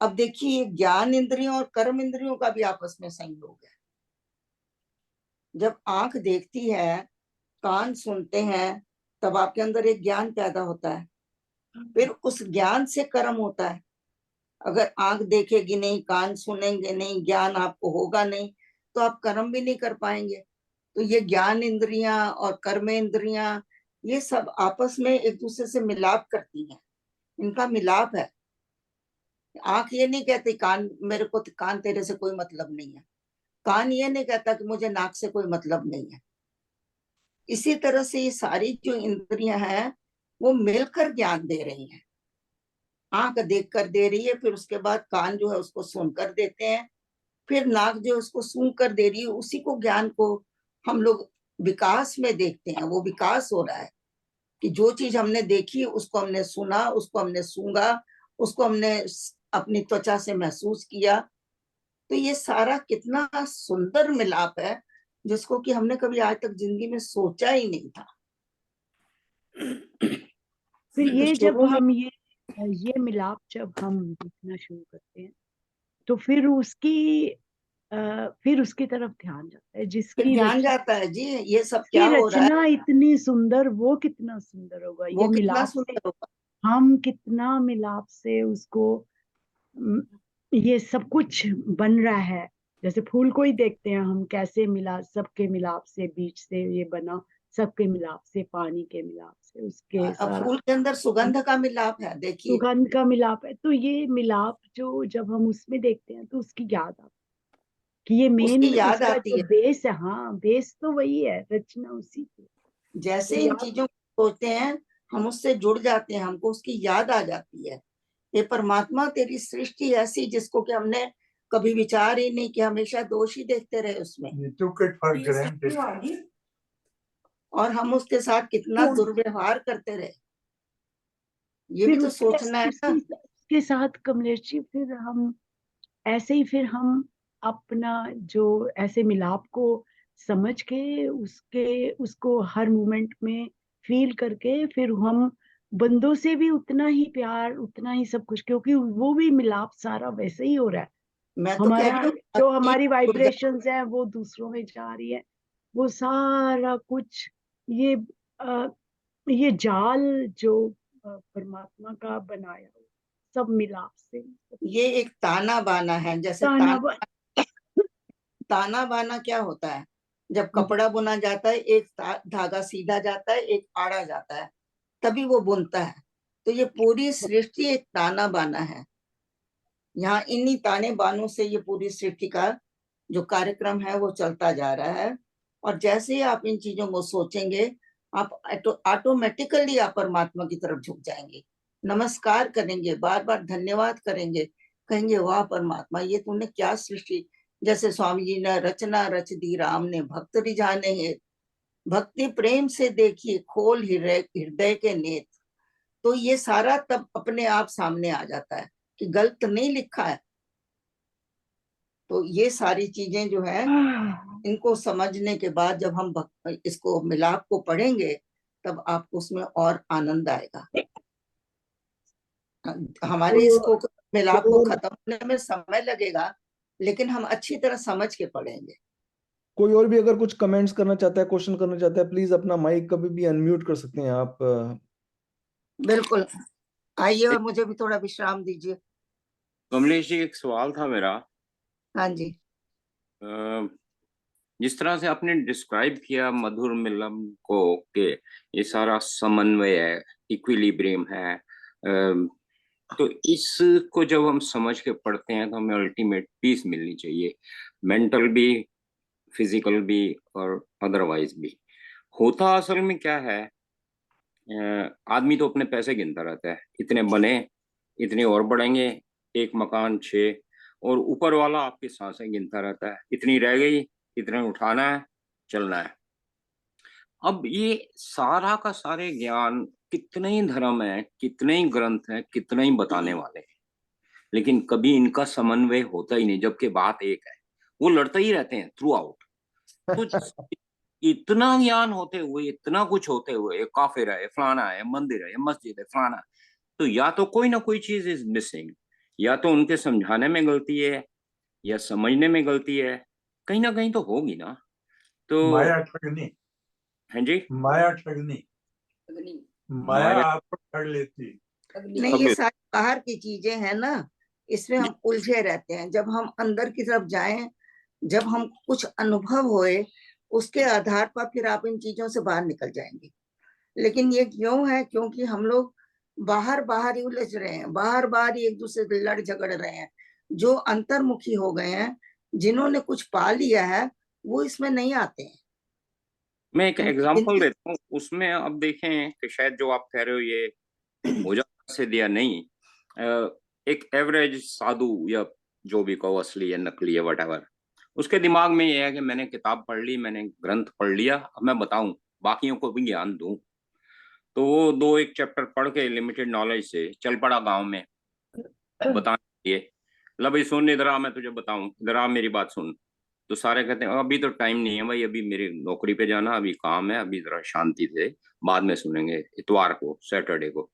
Speaker 1: अब देखिए, ज्ञान इंद्रियों और कर्म इंद्रियों का भी आपस में संयोग है। जब आंख देखती है, कान सुनते हैं, तब आपके अंदर एक ज्ञान पैदा होता है, फिर उस ज्ञान से कर्म होता है। अगर आंख देखेगी नहीं, कान सुनेंगे नहीं, ज्ञान आपको होगा नहीं, तो आप कर्म भी नहीं कर पाएंगे। तो ये ज्ञान इंद्रियां और कर्म इंद्रियां, ये सब आपस में एक दूसरे से मिलाप करती हैं, इनका मिलाप है। आंख ये नहीं कहती कान मेरे को, कान तेरे से कोई मतलब नहीं है। कान ये नहीं कहता कि मुझे नाक से कोई मतलब नहीं है। इसी तरह से ये सारी जो इंद्रियां हैं, वो मिलकर ज्ञान दे रही हैं। आंख देख कर दे रही है, फिर उसके बाद कान जो है उसको सुनकर देते हैं, फिर नाक जो उसको सूंघ कर दे रही है। उसी को, ज्ञान को हम लोग विकास में देखते हैं। वो विकास हो रहा है कि जो चीज हमने देखी, उसको हमने सुना, उसको हमने सूंघा, उसको हमने अपनी त्वचा से महसूस किया। तो ये सारा कितना सुंदर मिलाप है, जिसको कि हमने कभी आज तक जिंदगी में सोचा ही नहीं था।
Speaker 6: फिर
Speaker 1: तो
Speaker 6: ये जब
Speaker 1: शुरू में
Speaker 6: हम ये मिलाप जब हम देखना शुरू करते हैं, तो फिर उसकी तरफ ध्यान जाता है।
Speaker 1: फिर ध्यान जाता है जी, ये सब
Speaker 6: जिसकी
Speaker 1: क्या हो रहा है,
Speaker 6: रचना इतनी सुंदर, वो कितना सुंदर होगा। ये
Speaker 1: वो कितना
Speaker 6: मिलाप से
Speaker 1: सुंदर होगा।
Speaker 6: हम कितना मिलाप से उसको ये सब कुछ बन रहा है। जैसे फूल को ही देखते हैं हम, कैसे मिला, सबके मिलाप से बीज से ये बना, सबके मिलाप से, पानी के मिलाप से उसके
Speaker 1: अब
Speaker 6: सारा
Speaker 1: फूल के अंदर सुगंध का मिलाप है, देखिए।
Speaker 6: सुगंध का मिलाप है। तो ये मिलाप जो जब हम उसमें देखते हैं तो उसकी याद आती है कि ये
Speaker 1: उसकी
Speaker 6: मेन
Speaker 1: याद
Speaker 6: उसका
Speaker 1: आती
Speaker 6: जो
Speaker 1: है।
Speaker 6: बेस है, हाँ बेस तो वही है, रचना उसी की।
Speaker 1: जैसे
Speaker 6: तो
Speaker 1: इन
Speaker 6: याद
Speaker 1: चीजों को सोचते हैं, हम उससे जुड़ जाते हैं, हमको उसकी याद आ जाती है। ये परमात्मा तेरी सृष्टि ऐसी जिसको कि हमने कभी विचार ही नहीं किया, हमेशा दोष ही देखते रहे उसमें,
Speaker 4: You took it for granted.
Speaker 1: और हम उसके साथ कितना
Speaker 6: तो
Speaker 1: दुर्व्यवहार करते रहे, ये भी
Speaker 6: फिर
Speaker 1: तो सोचना है ना।
Speaker 6: उसके साथ कमलेश जी फिर हम ऐसे ही फिर हम अपना जो ऐसे मिलाप को समझ के उसको हर मोमेंट में फील करके फिर हम बंदों से भी उतना ही प्यार, उतना ही सब कुछ, क्योंकि वो भी मिलाप सारा वैसे ही हो रहा है।
Speaker 1: मैं तो कह
Speaker 6: हमारा
Speaker 1: रही हूँ
Speaker 6: जो हमारी वाइब्रेशंस है वो दूसरों में जा रही है, वो सारा कुछ ये ये जाल जो परमात्मा का बनाया सब मिलाप से
Speaker 1: ये एक ताना बाना है। जैसे
Speaker 6: ताना
Speaker 1: ताना बाना क्या होता है? जब कपड़ा बुना जाता है, एक धागा सीधा जाता है, एक आड़ा जाता है, तभी वो बुनता है। तो ये पूरी सृष्टि एक ताना बाना है। यहाँ इन्हीं ताने बानों से ये पूरी सृष्टि का जो कार्यक्रम है वो चलता जा रहा है। और जैसे ही आप इन चीजों को सोचेंगे, आप ऑटोमेटिकली आप परमात्मा की तरफ झुक जाएंगे, नमस्कार करेंगे, बार बार धन्यवाद करेंगे, कहेंगे वाह परमात्मा, ये तूने क्या सृष्टि। जैसे स्वामी जी ने रचना रच दी राम ने भक्त रिझाने हेत, भक्ति प्रेम से देखिए खोल हृदय के नेत। तो ये सारा तब अपने आप सामने आ जाता है कि गलत नहीं लिखा है। तो ये सारी चीजें जो है, इनको समझने के बाद जब हम इसको मिलाप को पढ़ेंगे, तब आपको उसमें और आनंद आएगा। हमारे इसको मिलाप को खत्म होने में समय लगेगा, लेकिन हम अच्छी तरह समझ के पढ़ेंगे।
Speaker 2: कोई और भी अगर कुछ कमेंट्स करना चाहता है, क्वेश्चन करना चाहता है, प्लीज अपना माइक कभी भी अनम्यूट कर सकते हैं आप।
Speaker 1: बिल्कुल, आइए और मुझे भी थोड़ा विश्राम दीजिए।
Speaker 7: कमलेश जी, एक सवाल था मेरा।
Speaker 1: हाँ जी।
Speaker 7: जिस तरह से आपने डिस्क्राइब किया मधुर मिलन को, के ये सारा समन्वय है, इक्विलिब्रियम है, तो इसको जब हम समझ के पढ़ते हैं तो हमें अल्टीमेट पीस मिलनी चाहिए, मेंटल भी, फिजिकल भी और अदरवाइज भी। होता असल में क्या है, आदमी तो अपने पैसे गिनता रहता है, इतने बने, इतने और बढ़ेंगे, एक मकान 6, और ऊपर वाला आपकी सांसें गिनता रहता है, इतनी रह गई, इतने उठाना है, चलना है। अब ये सारा का सारे ज्ञान, कितने ही धर्म है, कितने ही ग्रंथ हैं, कितने ही बताने वाले हैं, लेकिन कभी इनका समन्वय होता ही नहीं, जबकि बात एक है। वो लड़ते ही रहते हैं थ्रू आउट। तो इतना ज्ञान होते हुए, इतना कुछ होते हुए, काफिर है, फलाना है, मंदिर है, मस्जिद है, फलाना है, तो या तो कोई ना कोई चीज इज मिसिंग, या तो उनके समझाने में गलती है, या समझने में गलती है, कहीं ना कहीं तो होगी ना। तो
Speaker 4: माया ठगनी,
Speaker 7: हाँ जी,
Speaker 4: माया ठगनी, माया
Speaker 7: माया
Speaker 4: आपको ठग लेती।
Speaker 1: नहीं, ये सारी बाहर की चीजें हैं ना, इसमें हम उलझे रहते हैं। जब हम अंदर की तरफ जाएं, जब हम कुछ अनुभव होए, उसके आधार पर फिर आप इन चीजों से बाहर निकल जाएंगे। लेकिन ये क्यों है? क्योंकि हम लोग बाहर बाहर ही उलझ रहे हैं, बाहर बाहर ही एक दूसरे से लड़ झगड़ रहे हैं। जो अंतर्मुखी हो गए हैं, जिन्होंने कुछ पा लिया है, वो इसमें नहीं आते हैं।
Speaker 7: मैं एक एग्जांपल देता हूँ उसमें। अब देखें कि शायद जो आप कह रहे हो ये हो जा से दिया नहीं, एक एवरेज साधु या जो भी कहो, असली या नकली है वटएवर, उसके दिमाग में ये है कि मैंने किताब पढ़ ली, मैंने ग्रंथ पढ़ लिया, अब मैं बताऊं, बाकियों को भी ज्ञान दूं। तो वो 2-1 चैप्टर पढ़ के लिमिटेड नॉलेज से चल पड़ा गांव में बताने के लिए, ला भाई सुन, इधर आ, मैं तुझे बताऊं, इधर आ, मेरी बात सुन। तो सारे कहते हैं अभी तो टाइम नहीं है भाई, अभी मेरी नौकरी पे जाना, अभी काम है, अभी जरा शांति से बाद में सुनेंगे, इतवार को, सैटरडे को।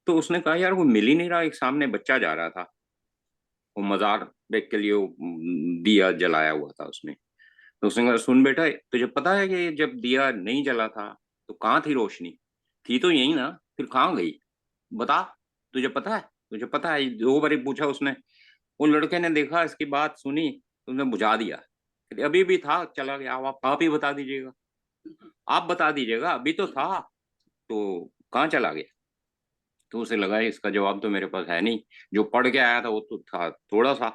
Speaker 7: तो उसने कहा यार वो मिल ही नहीं रहा। एक सामने बच्चा जा रहा था, वो मजार देख के लिए वो दिया जलाया हुआ था उसने। तो उसने कहा सुन बेटा, तुझे पता है कि जब दिया नहीं जला था तो कहाँ थी रोशनी? थी तो यही ना, फिर कहाँ गई? बता, तुझे पता है? तुझे पता है? 2 बार पूछा उसने। वो लड़के ने देखा, इसकी बात सुनी, तो उसने बुझा दिया। अभी भी था, चला गया। आप ही बता दीजिएगा, आप बता दीजिएगा, अभी तो था, तो कहाँ चला गया? तो उसे लगा इसका जवाब तो मेरे पास है नहीं, जो पढ़ के आया था वो तो था थोड़ा सा।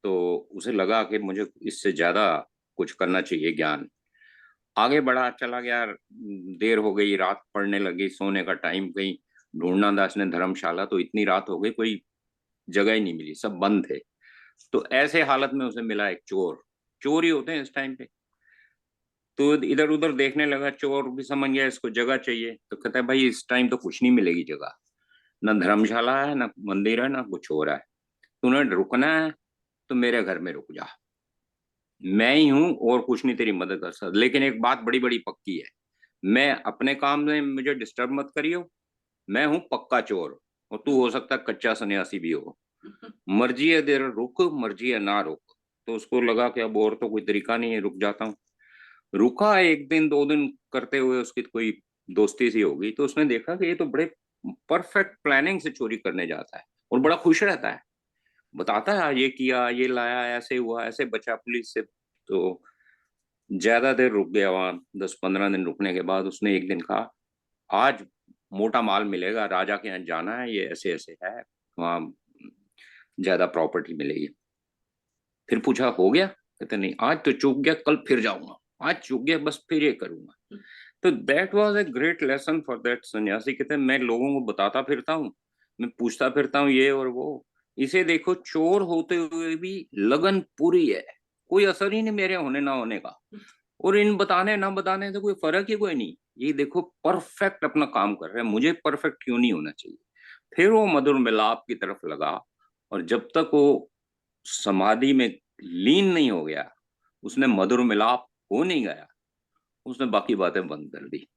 Speaker 7: तो उसे लगा कि मुझे इससे ज्यादा कुछ करना चाहिए, ज्ञान। आगे बढ़ा, चला गया, देर हो गई, रात पड़ने लगी, सोने का टाइम, कहीं ढूंढना दास ने धर्मशाला, तो इतनी रात हो गई, कोई जगह ही नहीं मिली, सब बंद थे। तो ऐसे हालत में उसे मिला एक चोर। चोर ही होते हैं इस टाइम पे। तो इधर उधर देखने लगा, चोर भी समझ गया इसको जगह चाहिए, तो कहता है भाई इस टाइम तो कुछ नहीं मिलेगी जगह, न धर्मशाला है, न मंदिर है, न कुछ हो रहा है। तूने रुकना है तो मेरे घर में रुक जा, मैं ही हूं और कुछ नहीं तेरी मदद कर सकता, लेकिन एक बात बड़ी बड़ी पक्की है, मैं अपने काम में मुझे डिस्टर्ब मत करियो, मैं हूं पक्का चोर, और तू हो सकता है कच्चा सन्यासी भी हो, मर्जी है देर रुक, मर्जी है ना रुक। तो उसको लगा कि अब और तो कोई तरीका नहीं है, रुक जाता हूँ। रुका, एक दिन दो दिन करते हुए उसकी कोई दोस्ती सी होगी, तो उसने देखा कि ये तो बड़े परफेक्ट प्लानिंग से चोरी करने जाता है और बड़ा खुश रहता है, बताता है ये किया, ये लाया, ऐसे हुआ, ऐसे बचा पुलिस से। तो ज्यादा देर रुक गया वहां, 10-15 दिन रुकने के बाद उसने एक दिन कहा आज मोटा माल मिलेगा, राजा के यहाँ जाना है, ये ऐसे ऐसे है, वहां ज्यादा प्रॉपर्टी मिलेगी। फिर पूछा हो गया? कहते नहीं, आज तो चूक गया, कल फिर जाऊंगा, आज चूक गया, बस फिर ये करूंगा। तो that was a great lesson for that सन्यासी। कहते मैं लोगों को बताता फिरता हूँ, मैं पूछता फिरता हूँ ये और वो, इसे देखो चोर होते हुए भी लगन पूरी है, कोई असर ही नहीं मेरे होने ना होने का, और इन बताने ना बताने से कोई फर्क ही कोई नहीं, ये देखो परफेक्ट अपना काम कर रहे हैं, मुझे परफेक्ट क्यों नहीं होना चाहिए। फिर वो मधुर मिलाप की तरफ लगा, और जब तक वो समाधि में लीन नहीं हो गया, उसने मधुर मिलाप हो नहीं गया, उसने बाकी बातें बंद कर दी।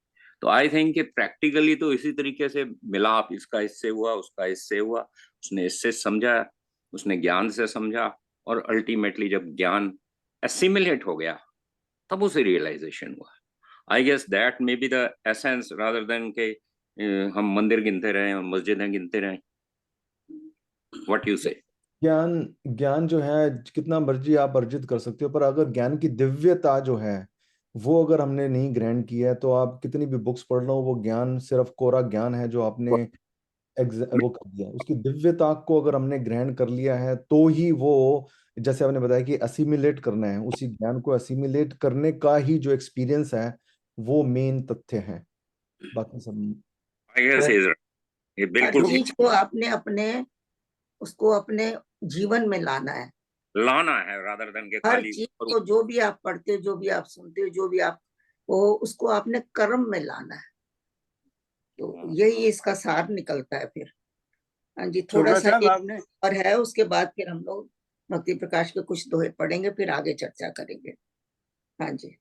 Speaker 7: तो आई थिंक कि प्रैक्टिकली तो इसी तरीके से मिलाप, इसका इससे हुआ, उसका इससे हुआ, उसने इससे समझा, उसने ज्ञान से समझा, और अल्टीमेटली जब ज्ञान एसिमिलेट हो गया तब उसे रियलाइजेशन हुआ। I guess that may be the essence rather than के हम मंदिर गिनते रहें और मस्जिदें गिनते रहें। व्हाट यू से?
Speaker 2: ज्ञान ज्ञान जो है कितना मर्जी आप अर्जित कर सकते हो, पर अगर ज्ञान की दिव्यता जो है वो अगर हमने नहीं ग्रहण किया है, तो आप कितनी भी बुक्स पढ़ लो, वो ज्ञान सिर्फ कोरा ज्ञान है जो आपने वो कर दिया। उसकी दिव्यता को अगर हमने ग्रहण कर लिया है तो ही वो, जैसे आपने बताया कि असिमिलेट करना है, उसी ज्ञान को असिमिलेट करने का ही जो एक्सपीरियंस है वो मेन तथ्य है, बाकी सब
Speaker 7: आई गेस ये
Speaker 1: हर
Speaker 7: बिल्कुल
Speaker 1: चीज को आपने अपने उसको अपने जीवन में लाना है,
Speaker 7: लाना है रादर देन के
Speaker 1: हर
Speaker 7: खाली।
Speaker 1: चीज को, जो भी आप पढ़ते हो, जो भी आप सुनते हो, जो भी आप वो उसको आपने कर्म में लाना है। तो यही इसका सार निकलता है फिर। हाँ जी, थोड़ा सा
Speaker 5: साहब
Speaker 1: एक
Speaker 5: आपने
Speaker 1: और है, उसके बाद फिर हम लोग भक्ति प्रकाश के कुछ दोहे पढ़ेंगे, फिर आगे चर्चा करेंगे। हाँ जी,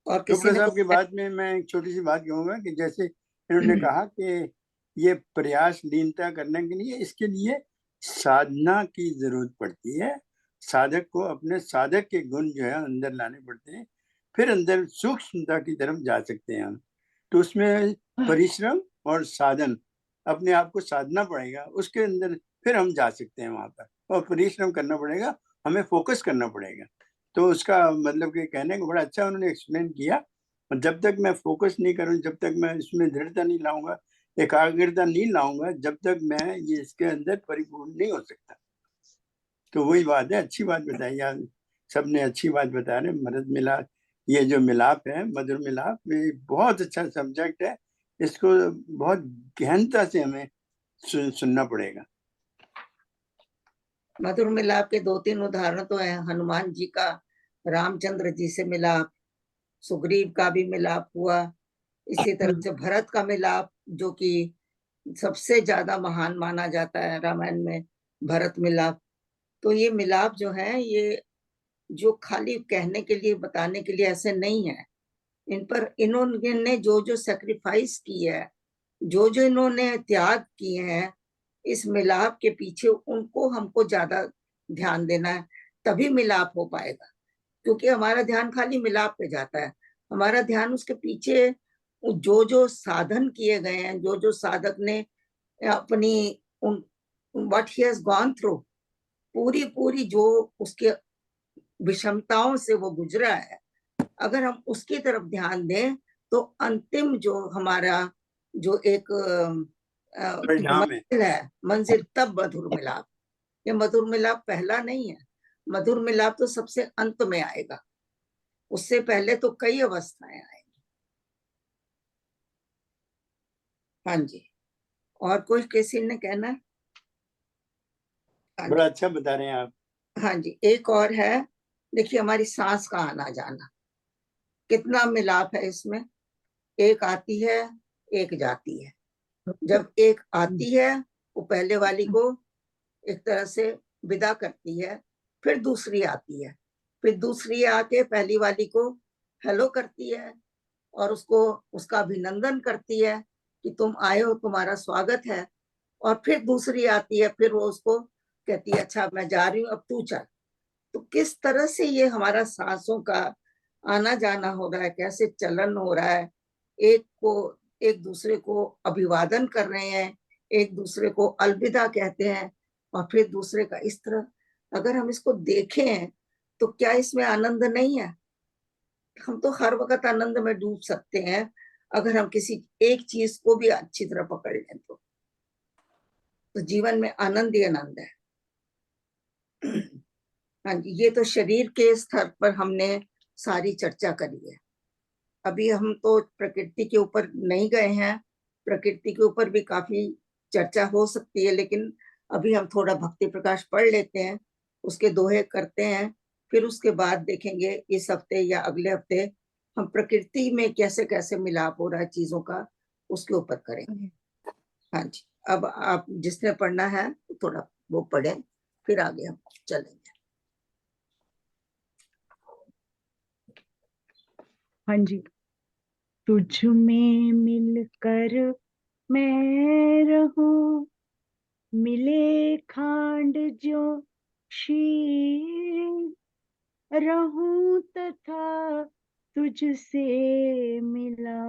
Speaker 1: और किसी
Speaker 5: चोपड़ा
Speaker 1: ने
Speaker 5: साहब की बात में मैं एक छोटी सी बात कहूंगा कि जैसे इन्होंने कहा कि ये प्रयास लीनता करने के लिए, इसके लिए साधना की जरूरत पड़ती है। साधक को अपने साधक के गुण जो है अंदर लाने पड़ते हैं, फिर अंदर सूक्ष्मता की तरफ जा सकते हैं हम। तो उसमें परिश्रम और साधन, अपने आप को साधना पड़ेगा, उसके अंदर फिर हम जा सकते हैं वहां पर, और परिश्रम करना पड़ेगा, हमें फोकस करना पड़ेगा। तो उसका मतलब कि कहने को बड़ा अच्छा उन्होंने एक्सप्लेन किया। और जब तक मैं फोकस नहीं करूं, जब तक मैं इसमें दृढ़ता नहीं लाऊंगा, एकाग्रता नहीं लाऊंगा, जब तक मैं ये इसके अंदर परिपूर्ण नहीं हो सकता। तो वही बात है, अच्छी बात बताई यार, सबने अच्छी बात बता रहे। मदद मिलाप, ये जो मिलाप है, मधुर मिलाप, ये बहुत अच्छा सब्जेक्ट है, इसको बहुत गहनता से हमें सुनना पड़ेगा।
Speaker 1: मधुर मिलाप के 2-3 उदाहरण तो है। हनुमान जी का रामचंद्र जी से मिलाप, सुग्रीव का भी मिलाप हुआ, इसी तरह से भरत का मिलाप, जो कि सबसे ज्यादा महान माना जाता है रामायण में, भरत मिलाप। तो ये मिलाप जो है, ये जो खाली कहने के लिए, बताने के लिए ऐसे नहीं है। इन पर इन्होंने जो जो सेक्रीफाइस की है, जो जो इन्होंने त्याग किए हैं इस मिलाप के पीछे, उनको हमको ज्यादा ध्यान देना है, तभी मिलाप हो पाएगा। क्योंकि हमारा ध्यान खाली मिलाप पे जाता है, हमारा ध्यान उसके पीछे जो जो साधन किए गए हैं, जो जो साधक ने अपनी what he has gone through, पूरी पूरी जो उसके विषमताओं से वो गुजरा है, अगर हम उसकी तरफ ध्यान दें तो अंतिम जो हमारा जो एक
Speaker 5: परिणाम है।
Speaker 1: मंजिल है, मंजिल तब मधुर मिलाप। ये मधुर मिलाप पहला नहीं है, मधुर मिलाप तो सबसे अंत में आएगा, उससे पहले तो कई अवस्थाएं आएंगी। हाँ जी, और कोई किसी ने कहना है? हाँ
Speaker 5: बड़ा
Speaker 1: जी,
Speaker 5: अच्छा बता रहे हैं आप।
Speaker 1: हाँ जी, एक और है, देखिए हमारी सांस का आना जाना, कितना मिलाप है इसमें। एक आती है, एक जाती है। जब एक आती है वो पहले वाली को एक तरह से विदा करती है, फिर दूसरी आती है, फिर दूसरी आके पहली वाली को हेलो करती है और उसको उसका अभिनंदन करती है कि तुम आए हो, तुम्हारा स्वागत है। और फिर दूसरी आती है, फिर वो उसको कहती है अच्छा मैं जा रही हूँ, अब तू चल। तो किस तरह से ये हमारा सांसों का आना जाना हो रहा है, कैसे चलन हो रहा है, एक को एक दूसरे को अभिवादन कर रहे हैं, एक दूसरे को अलविदा कहते हैं, और फिर दूसरे का इस तरह। अगर हम इसको देखें तो क्या इसमें आनंद नहीं है? हम तो हर वक्त आनंद में डूब सकते हैं अगर हम किसी एक चीज को भी अच्छी तरह पकड़ लें तो जीवन में आनंद ही आनंद है। हाँ जी, ये तो शरीर के स्तर पर हमने सारी चर्चा करी है। अभी हम तो प्रकृति के ऊपर नहीं गए हैं, प्रकृति के ऊपर भी काफी चर्चा हो सकती है, लेकिन अभी हम थोड़ा भक्ति प्रकाश पढ़ लेते हैं, उसके दोहे करते हैं, फिर उसके बाद देखेंगे इस हफ्ते या अगले हफ्ते हम प्रकृति में कैसे कैसे मिलाप हो रहा है चीजों का, उसके ऊपर करेंगे। हाँ जी, अब आप जिसने पढ़ना है थोड़ा वो पढ़ें, फिर आगे हम चलेंगे।
Speaker 6: हाँ जी। तुझ में मिलकर मैं रहूं, मिले खांड जो शीर, रहूं तथा तुझसे मिला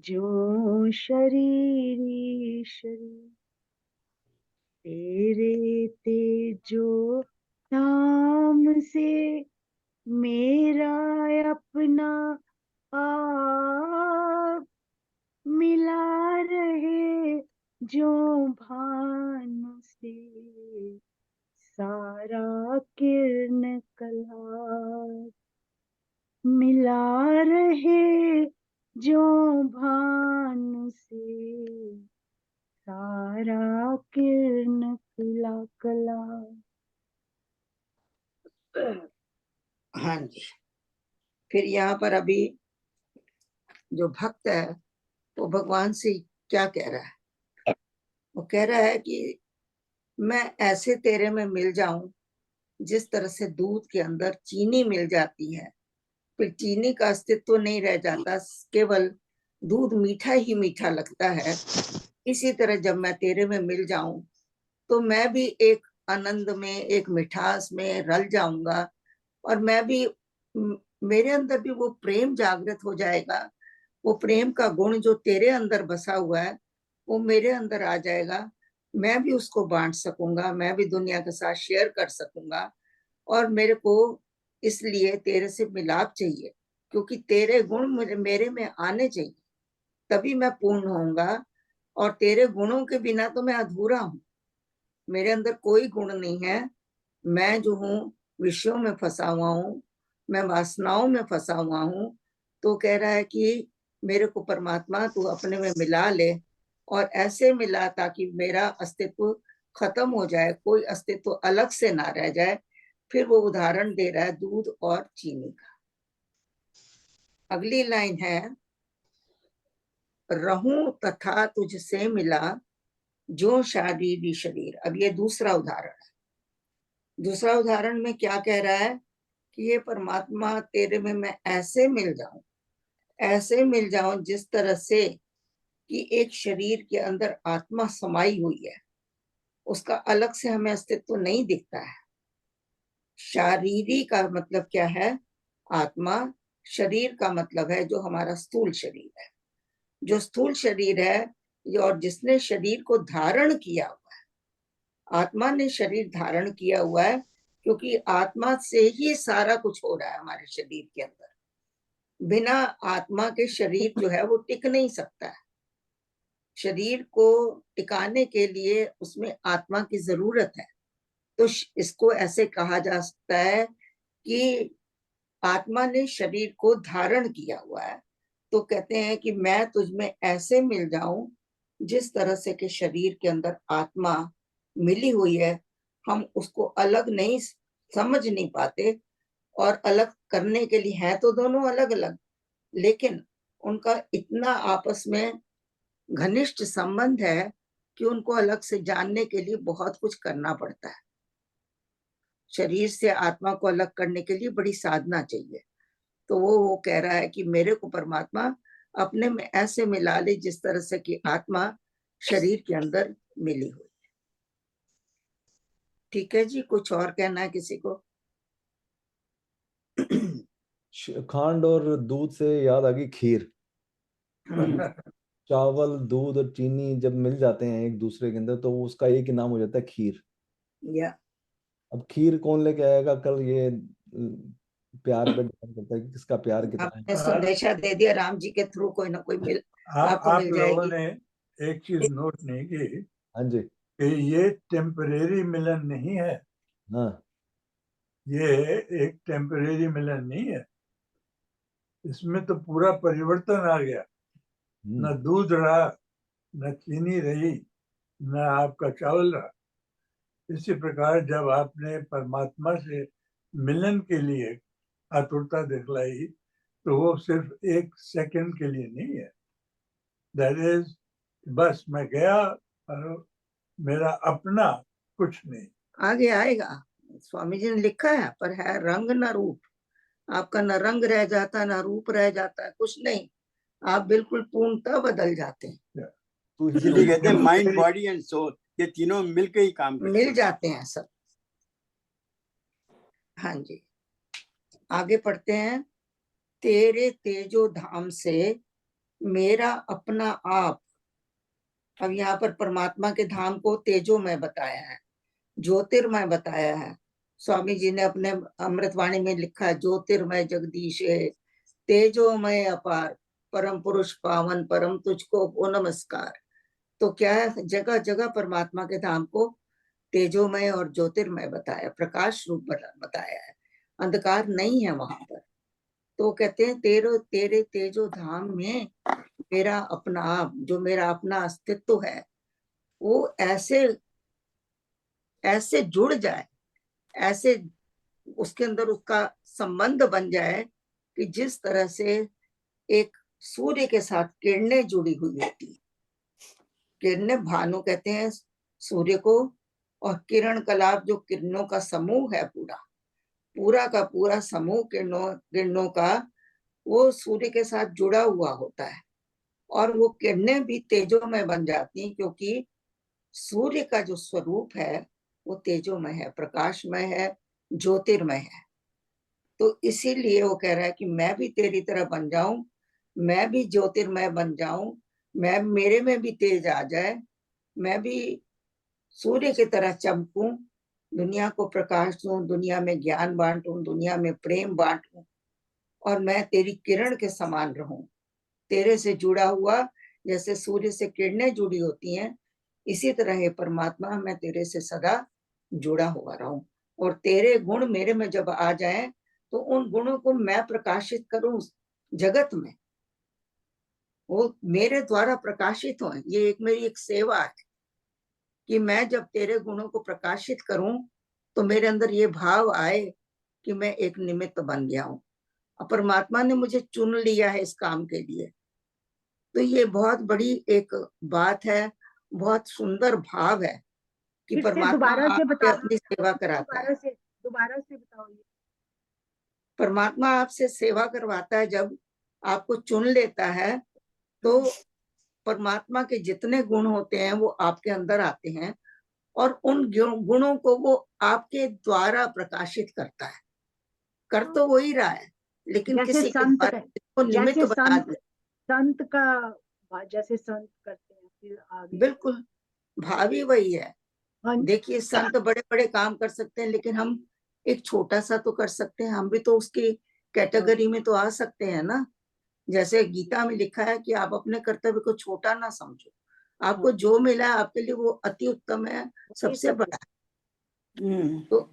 Speaker 6: जो शरीरी शरीर, तेरे तेजो धाम से मेरा अपना आप मिला रहे जो भानु से सारा किरण कला, मिला रहे जो भानु से सारा किरण कला कला।
Speaker 1: हाँ जी, फिर यहाँ पर अभी जो भक्त है वो भगवान से क्या कह रहा है? वो कह रहा है कि मैं ऐसे तेरे में मिल जाऊं जिस तरह से दूध के अंदर चीनी मिल जाती है, फिर चीनी का अस्तित्व नहीं रह जाता, केवल दूध मीठा ही मीठा लगता है। इसी तरह जब मैं तेरे में मिल जाऊं तो मैं भी एक आनंद में, एक मिठास में रल जाऊंगा, और मैं भी मेरे अंदर भी वो प्रेम जागृत हो जाएगा। वो प्रेम का गुण जो तेरे अंदर बसा हुआ है वो मेरे अंदर आ जाएगा, मैं भी उसको बांट सकूंगा, मैं भी दुनिया के साथ शेयर कर सकूंगा। और मेरे को इसलिए तेरे से मिलाप चाहिए, क्योंकि तेरे गुण मेरे में आने चाहिए, तभी मैं पूर्ण होऊंगा। और तेरे गुणों के बिना तो मैं अधूरा हूँ, मेरे अंदर कोई गुण नहीं है। मैं जो हूँ विषयों में फंसा हुआ हूँ, मैं वासनाओं में फंसा हुआ हूँ। तो कह रहा है कि मेरे को परमात्मा तू अपने में मिला ले, और ऐसे मिला ताकि मेरा अस्तित्व खत्म हो जाए, कोई अस्तित्व अलग से ना रह जाए। फिर वो उदाहरण दे रहा है दूध और चीनी का। अगली लाइन है, रहूं तथा तुझसे मिला जो शारीरी शरीर। अब ये दूसरा उदाहरण है। दूसरा उदाहरण में क्या कह रहा है कि ये परमात्मा तेरे में मैं ऐसे मिल जाऊं जिस तरह से कि एक शरीर के अंदर आत्मा समाई हुई है, उसका अलग से हमें अस्तित्व नहीं दिखता है। शारीरी का मतलब क्या है? आत्मा। शरीर का मतलब है जो हमारा स्थूल शरीर है, जो स्थूल शरीर है, और जिसने शरीर को धारण किया हुआ है। आत्मा ने शरीर धारण किया हुआ है, क्योंकि आत्मा से ही सारा कुछ हो रहा है हमारे शरीर के अंदर। बिना आत्मा के शरीर जो है वो टिक नहीं सकता है। शरीर को टिकाने के लिए उसमें आत्मा की जरूरत है। तो इसको ऐसे कहा जा सकता है कि आत्मा ने शरीर को धारण किया हुआ है। तो कहते हैं कि मैं तुझ में ऐसे मिल जाऊं जिस तरह से कि शरीर के अंदर आत्मा मिली हुई है, हम उसको अलग नहीं समझ नहीं पाते, और अलग करने के लिए है तो दोनों अलग अलग, लेकिन उनका इतना आपस में घनिष्ठ संबंध है कि उनको अलग से जानने के लिए बहुत कुछ करना पड़ता है। शरीर से आत्मा को अलग करने के लिए बड़ी साधना चाहिए। तो वो कह रहा है कि मेरे को परमात्मा अपने में ऐसे मिला ले जिस तरह से कि आत्मा शरीर के अंदर मिली हुई है। ठीक है जी, कुछ और कहना है किसी को?
Speaker 2: खांड और दूध से याद आ गई खीर। चावल, दूध और चीनी जब मिल जाते हैं एक दूसरे के अंदर तो उसका एक ही नाम हो जाता है खीर।
Speaker 1: या
Speaker 2: अब खीर कौन लेके आएगा कल, ये प्यार पे डिपेंड करता है कि किसका प्यार कितना है।
Speaker 1: आपने संदेशा दे दिया, राम जी के थ्रू कोई ना कोई आपको
Speaker 4: आप
Speaker 1: मिल
Speaker 4: लोगों
Speaker 1: जाएगी।
Speaker 4: ने एक चीज नोट नहीं की
Speaker 2: हाँ जी।
Speaker 4: कि ये टेम्परेरी मिलन नहीं है,
Speaker 2: हाँ।
Speaker 4: ये एक टेम्परेरी मिलन नहीं है, इसमें तो पूरा परिवर्तन आ गया। न दूध रहा, न चीनी रही, न आपका चावल रहा। इसी प्रकार जब आपने परमात्मा से मिलन के लिए आतुरता दिखलाई तो वो सिर्फ एक सेकंड के लिए नहीं है। दैट इज बस मैं गया और मेरा अपना कुछ नहीं।
Speaker 1: आगे आएगा, स्वामी जी ने लिखा है, पर है रंग न रूप। आपका न रंग रह जाता, न रूप रह जाता है, कुछ नहीं, आप बिल्कुल पूर्णतः बदल जाते हैं।
Speaker 5: इसलिए कहते हैं माइंड, बॉडी एंड सोल, ये तीनों मिलकर ही काम करते हैं,
Speaker 1: मिल जाते हैं सब। हाँ जी, आगे पढ़ते हैं। तेरे तेजो धाम से मेरा अपना आप। अब यहाँ पर परमात्मा के धाम को तेजोमय बताया है, ज्योतिर्मय बताया है। स्वामी जी ने अपने अमृतवाणी में लिखा है, ज्योतिर्मय जगदीश तेजोमय अपार, परम पुरुष पावन परम तुझको ओ नमस्कार। तो क्या है, जगह जगह परमात्मा के धाम को तेजोमय और ज्योतिर्मय बताया, प्रकाश रूप बताया है, अंधकार नहीं है वहां पर। तो कहते हैं तेरे तेजो धाम में मेरा अपना आप, जो मेरा अपना अस्तित्व है, वो ऐसे ऐसे जुड़ जाए, ऐसे उसके अंदर उसका संबंध बन जाए कि जिस तरह से एक सूर्य के साथ किरणें जुड़ी हुई होती है। किरणें, भानु कहते हैं सूर्य को, और किरण कलाप जो किरणों का समूह है, पूरा का पूरा समूह किरणों का वो सूर्य के साथ जुड़ा हुआ होता है, और वो किरणें भी तेजोमय बन जाती हैं, क्योंकि सूर्य का जो स्वरूप है वो तेजोमय है, प्रकाशमय है, ज्योतिर्मय है। तो इसीलिए वो कह रहा है कि मैं भी तेरी तरह बन जाऊं, मैं भी ज्योतिर्मय बन जाऊं, मेरे में भी तेज आ जाए, मैं भी सूर्य की तरह चमकूं, दुनिया को प्रकाश दूं, दुनिया में ज्ञान बांटूं, दुनिया में प्रेम बांटूं, और मैं तेरी किरण के समान रहूं, तेरे से जुड़ा हुआ, जैसे सूर्य से किरणें जुड़ी होती हैं, इसी तरह हे परमात्मा मैं तेरे से सदा जुड़ा हुआ रहूं, और तेरे गुण मेरे में जब आ जाएं तो उन गुणों को मैं प्रकाशित करूं जगत में, वो मेरे द्वारा प्रकाशित हो। ये मेरी एक सेवा है कि मैं जब तेरे गुणों को प्रकाशित करूं तो मेरे अंदर ये भाव आए कि मैं एक निमित्त बन गया हूं, परमात्मा ने मुझे चुन लिया है इस काम के लिए। तो ये बहुत बड़ी एक बात है, बहुत सुंदर भाव है कि परमात्मा
Speaker 6: दोबारा से
Speaker 1: आपसे
Speaker 6: बताओ,
Speaker 1: अपनी सेवा कराता है।
Speaker 6: दोबारा से बताओ। ये
Speaker 1: परमात्मा आपसे सेवा करवाता है, जब आपको चुन लेता है तो परमात्मा के जितने गुण होते हैं वो आपके अंदर आते हैं, और उन गुणों को वो आपके द्वारा प्रकाशित करता है। कर तो वही रहा है, लेकिन
Speaker 6: जैसे
Speaker 1: किसी के
Speaker 6: संत
Speaker 1: द्वारा इसको निमित्त
Speaker 6: जैसे
Speaker 1: बना
Speaker 6: संत
Speaker 1: दिया।
Speaker 6: संत का, जैसे संत करते हैं फिर आगे।
Speaker 1: बिल्कुल, भावी वही है।
Speaker 6: हाँ,
Speaker 1: देखिए, संत बड़े बड़े काम कर सकते हैं, लेकिन हम एक छोटा सा तो कर सकते हैं, हम भी तो उसकी कैटेगरी में तो आ सकते हैं ना। जैसे गीता में लिखा है कि आप अपने कर्तव्य को छोटा ना समझो, आपको जो मिला है आपके लिए वो अति उत्तम है, सबसे बड़ा है। तो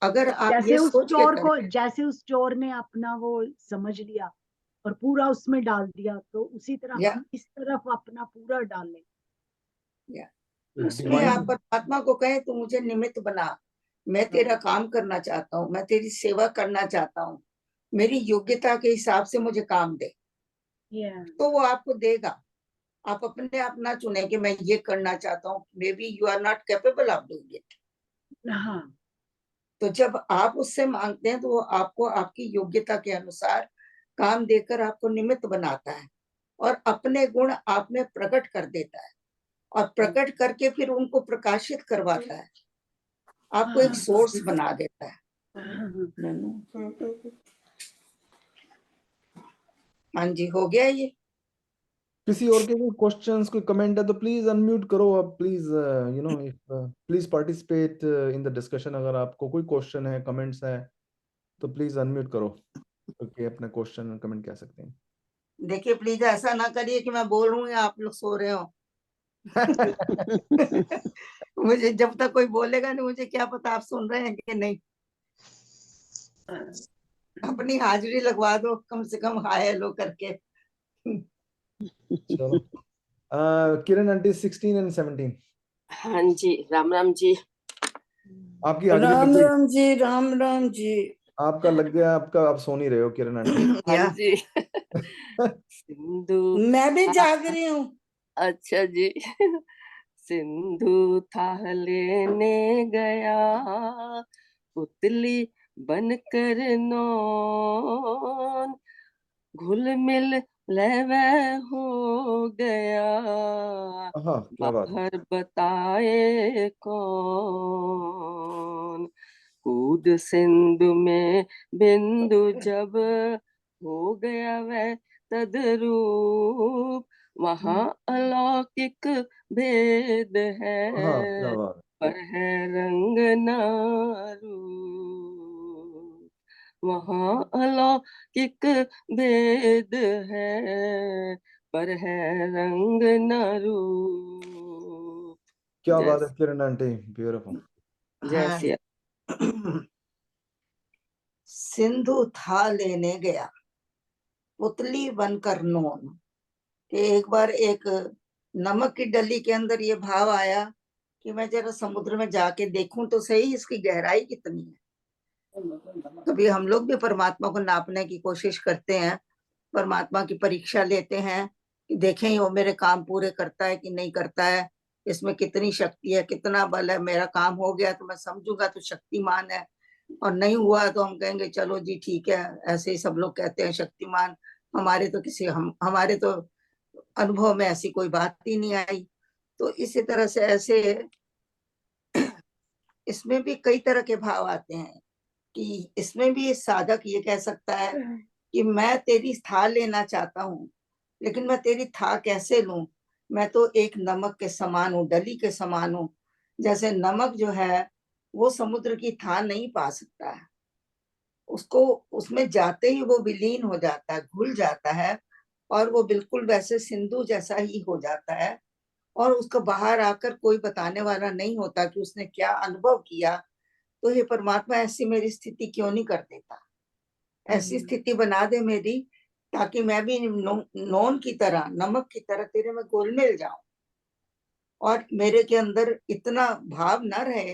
Speaker 1: अगर आप
Speaker 6: जैसे
Speaker 1: ये
Speaker 6: उस
Speaker 1: सोच के
Speaker 6: चोर को,
Speaker 1: करें,
Speaker 6: जैसे उस चोर ने अपना वो समझ लिया और पूरा उसमें डाल दिया, तो उसी तरह
Speaker 1: या,
Speaker 6: हम इस तरफ अपना पूरा डालें।
Speaker 1: या उसमें
Speaker 2: डिवाइन
Speaker 1: आप परमात्मा को कहें तू मुझे निमित्त बना, मैं तेरा काम करना चाहता हूँ, मैं तेरी सेवा करना चाहता हूँ, मेरी योग्यता के हिसाब से मुझे काम दे, तो वो आपको देगा। आप अपने आप ना चुने कि मैं ये करना चाहता हूँ, maybe you are not capable of doing it.
Speaker 6: हाँ,
Speaker 1: तो जब आप उससे मांगते हैं तो वो आपको आपकी योग्यता के अनुसार काम देकर आपको निमित्त बनाता है और अपने गुण आप में प्रकट कर देता है और प्रकट करके फिर उनको प्रकाशित करवाता है, आपको एक सोर्स बना देता है। हाँ जी, हो गया ये।
Speaker 2: किसी और के कोई क्वेश्चंस, कोई कमेंट है तो प्लीज अनम्यूट करो आप, please you know if please participate in the discussion. अगर आपको कोई क्वेश्चन है, कमेंट्स है, तो प्लीज अनम्यूट करो, ओके, अपना क्वेश्चन कमेंट कह सकते हैं।
Speaker 1: देखिए प्लीज ऐसा ना करिए कि मैं बोल रूं या आप लोग सो रहे हो। मुझे जब तक कोई बोलेगा नहीं, मुझे क्या पता आप सुन रहे हैं कि नहीं। अपनी हाजिरी लगवा दो कम से कम, हाय हेलो करके।
Speaker 2: चलो, किरण आंटी 16 and 17
Speaker 8: हाँ जी, राम राम जी।
Speaker 2: आपकी हाजिरी लग
Speaker 3: राम
Speaker 2: गई,
Speaker 3: राम जी, राम राम जी।
Speaker 2: आपका लग गया, आपका आप सो नहीं रहे हो किरण आंटी।
Speaker 8: हाँ
Speaker 1: या
Speaker 8: जी। सिंधु
Speaker 3: मैं भी
Speaker 8: था,
Speaker 3: जाग रही हूँ।
Speaker 8: अच्छा जी। सिंधु था लेने गया, पुतली बनकर नौन, घुल मिल लेवे हो गया,
Speaker 2: हाँ, क्या बात है।
Speaker 8: बाहर बताए कौन। कूद सिंधु में बिंदु जब हो गया वह तद्रूप, वहां अलौकिक भेद है,
Speaker 2: हाँ, क्या बात है।
Speaker 8: पर है रंग ना रूप। वहां अलौकिक भेद है, पर है रंग न रूप।
Speaker 2: क्या
Speaker 8: जय
Speaker 2: बात है किरण आंटी, ब्यूटीफुल।
Speaker 8: जय
Speaker 1: हाँ,
Speaker 8: सिया।
Speaker 1: सिंधु था लेने गया, पुतली बनकर नोन। कि एक बार एक नमक की डली के अंदर ये भाव आया कि मैं जरा समुद्र में जाके देखूं तो सही इसकी गहराई कितनी है। कभी हम लोग भी परमात्मा को नापने की कोशिश करते हैं, परमात्मा की परीक्षा लेते हैं कि देखें वो मेरे काम पूरे करता है कि नहीं करता है, इसमें कितनी शक्ति है, कितना बल है, मेरा काम हो गया तो मैं समझूंगा तो शक्तिमान है, और नहीं हुआ तो हम कहेंगे चलो जी ठीक है। ऐसे ही सब लोग कहते हैं शक्तिमान, हमारे तो हमारे तो अनुभव में ऐसी कोई बात ही नहीं आई। तो इसी तरह से ऐसे इसमें भी कई तरह के भाव आते हैं कि इसमें भी साधक ये कह सकता है कि मैं तेरी था लेना चाहता हूँ, लेकिन मैं तेरी था कैसे लूं। मैं तो एक नमक के समान हूँ, डली के समान हूँ। जैसे नमक जो है वो समुद्र की था नहीं पा सकता है, उसको उसमें जाते ही वो विलीन हो जाता है, घुल जाता है, और वो बिल्कुल वैसे सिंधु जैसा ही हो जाता है। और उसको बाहर आकर कोई बताने वाला नहीं होता कि उसने क्या अनुभव किया। तो हे परमात्मा, ऐसी मेरी स्थिति क्यों नहीं कर देता, ऐसी स्थिति बना दे मेरी, ताकि मैं भी नॉन की तरह, नमक की तरह तेरे में घुल मिल जाऊं, और मेरे के अंदर इतना भाव न रहे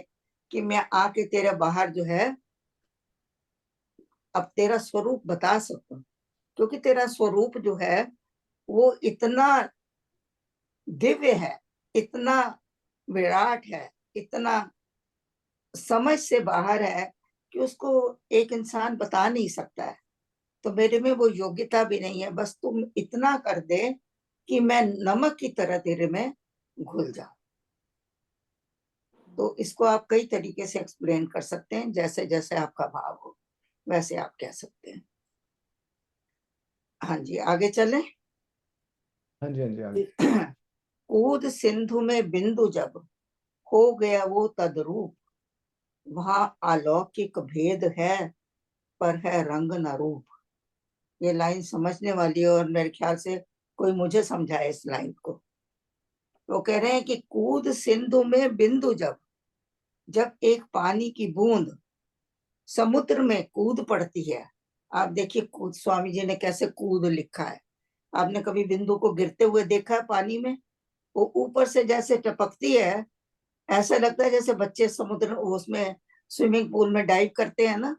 Speaker 1: कि मैं आके तेरे बाहर जो है अब तेरा स्वरूप बता सकूं। क्योंकि तेरा स्वरूप जो है वो इतना दिव्य है, इतना विराट है, इतना समझ से बाहर है कि उसको एक इंसान बता नहीं सकता है। तो मेरे में वो योग्यता भी नहीं है, बस तुम इतना कर दे कि मैं नमक की तरह तेरे में घुल जाऊं। तो इसको आप कई तरीके से एक्सप्लेन कर सकते हैं, जैसे जैसे आपका भाव हो वैसे आप कह सकते हैं। हाँ जी, आगे चलें।
Speaker 2: हाँ जी, हाँ जी, आगे।
Speaker 1: कूद सिंधु में बिंदु जब हो गया वो तद्रूप, वहां अलौकिक भेद है, पर है रंग न रूप। ये लाइन समझने वाली है, और मेरे ख्याल से कोई मुझे समझाए इस लाइन को। वो कह रहे हैं कि कूद सिंधु में बिंदु जब, जब एक पानी की बूंद समुद्र में कूद पड़ती है, आप देखिए कूद, स्वामी जी ने कैसे कूद लिखा है। आपने कभी बिंदु को गिरते हुए देखा है पानी में? वो ऊपर से जैसे टपकती है, ऐसा लगता है जैसे बच्चे समुद्र उसमें स्विमिंग पूल में डाइव करते हैं ना,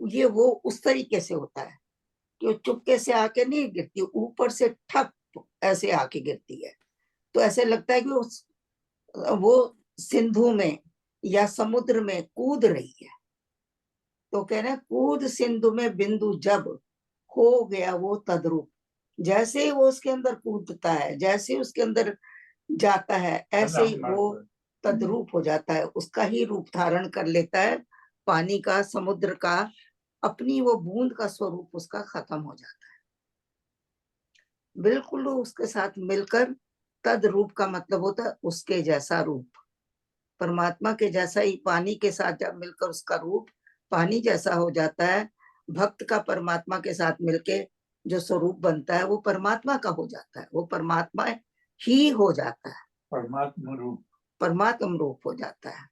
Speaker 1: ये वो उस तरीके से होता है कि वो चुपके से आके नहीं गिरती, ऊपर से ठप ऐसे आके गिरती है। तो ऐसे लगता है कि वो सिंधु में या समुद्र में कूद रही है। तो कह रहे हैं कूद सिंधु में बिंदु जब हो गया वो तद्रूप। जैसे ही वो उसके अंदर कूदता है, जैसे ही उसके अंदर जाता है, ऐसे ही वो तद्रूप हो जाता है, उसका ही रूप धारण कर लेता है। पानी का, समुद्र का, अपनी वो बूंद का स्वरूप उसका खत्म हो जाता है, बिल्कुल उसके साथ मिलकर। तद रूप का मतलब होता है उसके जैसा रूप, परमात्मा के जैसा ही पानी के साथ जब मिलकर उसका रूप पानी जैसा हो जाता है। भक्त का परमात्मा के साथ मिलके जो स्वरूप बनता है वो परमात्मा का हो जाता है, वो परमात्मा ही हो जाता है,
Speaker 4: परमात्मा रूप,
Speaker 1: परमात्म रूप हो जाता है,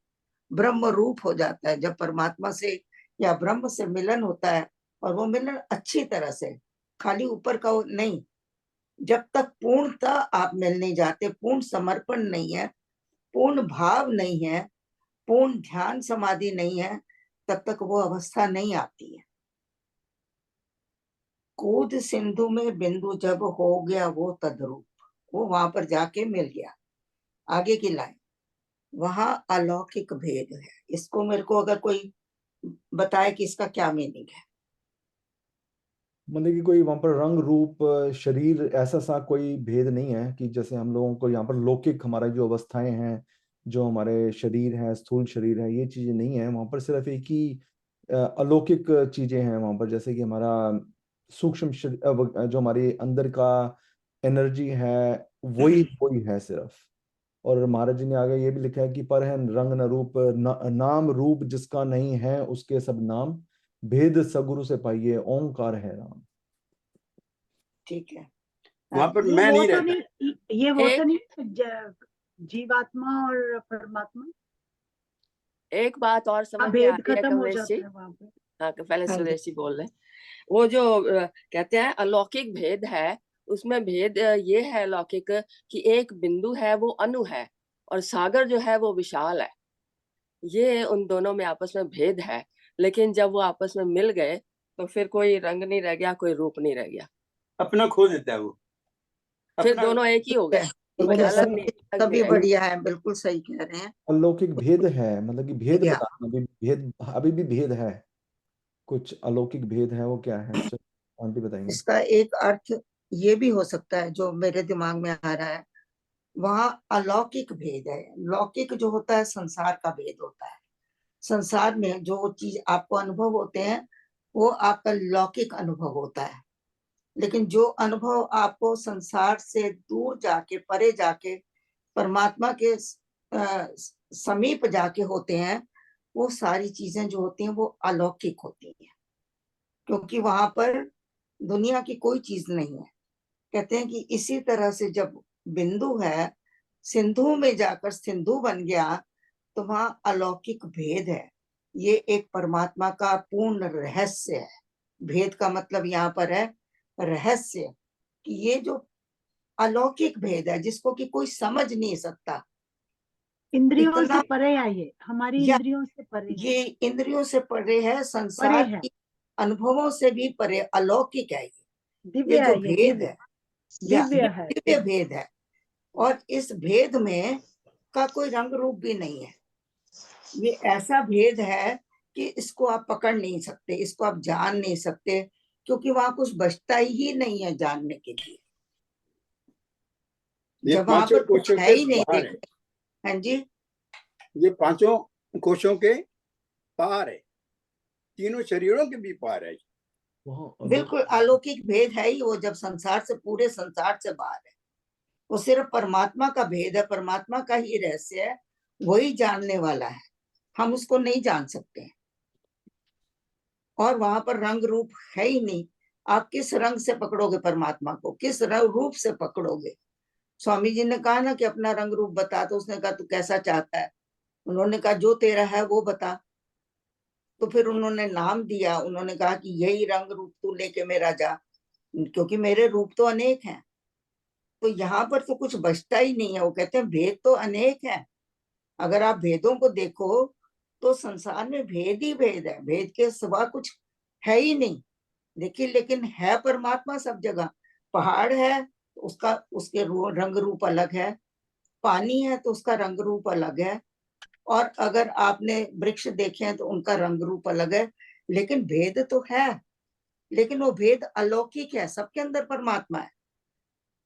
Speaker 1: ब्रह्म रूप हो जाता है। जब परमात्मा से या ब्रह्म से मिलन होता है, और वो मिलन अच्छी तरह से, खाली ऊपर का नहीं, जब तक पूर्णता आप मिल नहीं जाते, पूर्ण समर्पण नहीं है, पूर्ण भाव नहीं है, पूर्ण ध्यान समाधि नहीं है, तब तक वो अवस्था नहीं आती है। कूद सिंधु में बिंदु जब हो गया वो तद्रूप, वो वहां पर जाके मिल गया। आगे की लाइन, वहां अलौकिक भेद है। इसको मेरे को अगर कोई बताए कि इसका क्या मीनिंग है।
Speaker 2: मतलब कि कोई वहां पर रंग रूप शरीर ऐसा सा कोई भेद नहीं है कि जैसे हम लोगों को यहाँ पर लौकिक हमारा जो अवस्थाएं हैं, जो हमारे शरीर है, स्थूल शरीर है, ये चीजें नहीं है वहां पर। सिर्फ एक ही अलौकिक चीजें हैं वहां पर, जैसे कि हमारा सूक्ष्म जो हमारे अंदर का एनर्जी है, वही वही है सिर्फ। और महाराज जी ने आगे ये भी लिखा है कि पर है रंग न रूप नाम रूप जिसका नहीं है उसके सब नाम, भेद सगुरु से पाइए ओंकार है राम।
Speaker 1: ठीक है,
Speaker 5: वहां पर
Speaker 6: ये
Speaker 5: मैं
Speaker 6: वो
Speaker 5: नहीं
Speaker 6: तो
Speaker 5: रहता।
Speaker 6: नहीं, ये वो
Speaker 8: एक-
Speaker 6: तो नहीं जीवात्मा और परमात्मा
Speaker 8: एक बात और
Speaker 6: का
Speaker 8: समझ में
Speaker 6: भेद
Speaker 8: आती है
Speaker 6: खत्म हो
Speaker 8: कमलेश जी।
Speaker 6: जाता है वहां पे।
Speaker 8: हाँ, पहले
Speaker 1: हाँ जी।
Speaker 8: सुरेश जी बोल रहे हैं। वो जो कहते हैं अलौकिक भेद है, उसमें भेद ये है अलौकिक कि एक बिंदु है वो अणु है, और सागर जो है वो विशाल है। ये उन दोनों में आपस में भेद है, लेकिन जब वो आपस में मिल गए तो फिर कोई रंग नहीं रह गया, कोई रूप नहीं रह गया,
Speaker 5: अपना खो देता है वो,
Speaker 8: फिर
Speaker 5: अपना
Speaker 8: दोनों एक ही हो गए,
Speaker 1: ठीक
Speaker 8: कोई
Speaker 1: है,
Speaker 8: अलग नहीं, अलग नहीं
Speaker 1: सभी
Speaker 8: रह गया।
Speaker 1: बढ़िया है, बिल्कुल सही कह रहे हैं।
Speaker 2: अलौकिक भेद है, मतलब कि भेद
Speaker 1: या
Speaker 2: बताना, अभी भेद, अभी भी भेद है, कुछ अलौकिक भेद है, वो क्या है? चलो आंटी बताएंगे।
Speaker 1: इसका एक अर्थ ये भी हो सकता है जो मेरे दिमाग में आ रहा है, वहां अलौकिक भेद है। लौकिक जो होता है संसार का भेद होता है। संसार में जो चीज आपको अनुभव होते हैं वो आपका लौकिक अनुभव होता है, लेकिन जो अनुभव आपको संसार से दूर जाके, परे जाके, परमात्मा के समीप जाके होते हैं, वो सारी चीजें जो होती हैं वो अलौकिक होती हैं, क्योंकि वहां पर दुनिया की कोई चीज नहीं है। कहते हैं कि इसी तरह से जब बिंदु है सिंधु में जाकर सिंधु बन गया, तो वहां अलौकिक भेद है। ये एक परमात्मा का पूर्ण रहस्य है। भेद का मतलब यहाँ पर है रहस्य, कि ये जो अलौकिक भेद है जिसको कि कोई समझ नहीं सकता,
Speaker 6: इंद्रियों से
Speaker 1: इतना,
Speaker 6: परे है, ये हमारी
Speaker 1: या
Speaker 6: इंद्रियों से परे है,
Speaker 1: ये इंद्रियों से परे है,
Speaker 6: परे
Speaker 1: संसार
Speaker 6: है,
Speaker 1: की अनुभवों से भी परे, अलौकिक है। ये
Speaker 6: दिव्य
Speaker 1: जो
Speaker 6: है, ये
Speaker 1: भेद
Speaker 6: दिव्य
Speaker 1: है, या
Speaker 6: दिव्य है,
Speaker 1: दिव्य भेद है, और इस भेद में का कोई रंग रूप भी नहीं है। ये ऐसा भेद है कि इसको आप पकड़ नहीं सकते, इसको आप जान नहीं सकते, क्योंकि वहां कुछ बचता ही नहीं है जानने के लिए।
Speaker 5: ये
Speaker 1: जब वहां
Speaker 5: पांचों
Speaker 1: पर कुछ
Speaker 5: कोशों
Speaker 1: है
Speaker 5: के
Speaker 1: ही नहीं
Speaker 5: बाहर है,
Speaker 1: देखने। हाँ जी,
Speaker 5: ये पांचों कोशों के पार है, तीनों शरीरों के भी पार है।
Speaker 1: बिल्कुल अलौकिक भेद है ही वो, जब संसार से, पूरे संसार से बाहर है। वो सिर्फ परमात्मा का भेद है, परमात्मा का ही रहस्य है, वही जानने वाला है, हम उसको नहीं जान सकते हैं। और वहां पर रंग रूप है ही नहीं। आप किस रंग से पकड़ोगे परमात्मा को, किस रूप से पकड़ोगे? स्वामी जी ने कहा ना कि अपना रंग रूप बता, तो उसने कहा तू कैसा चाहता है? उन्होंने कहा जो तेरा है वो बता। तो फिर उन्होंने नाम दिया, उन्होंने कहा कि यही रंग रूप तू लेके मेरा जा, क्योंकि मेरे रूप तो अनेक हैं। तो यहाँ पर तो कुछ बचता ही नहीं है। वो कहते हैं भेद तो अनेक है। अगर आप भेदों को देखो तो संसार में भेद ही भेद है, भेद के सिवा कुछ है ही नहीं। देखिए, लेकिन है परमात्मा सब जगह। पहाड़ है तो उसका उसके रंग रूप अलग है, पानी है तो उसका रंग रूप अलग है, और अगर आपने वृक्ष देखे हैं तो उनका रंग रूप अलग है। लेकिन भेद तो है, लेकिन वो भेद अलौकिक है, सबके अंदर परमात्मा है।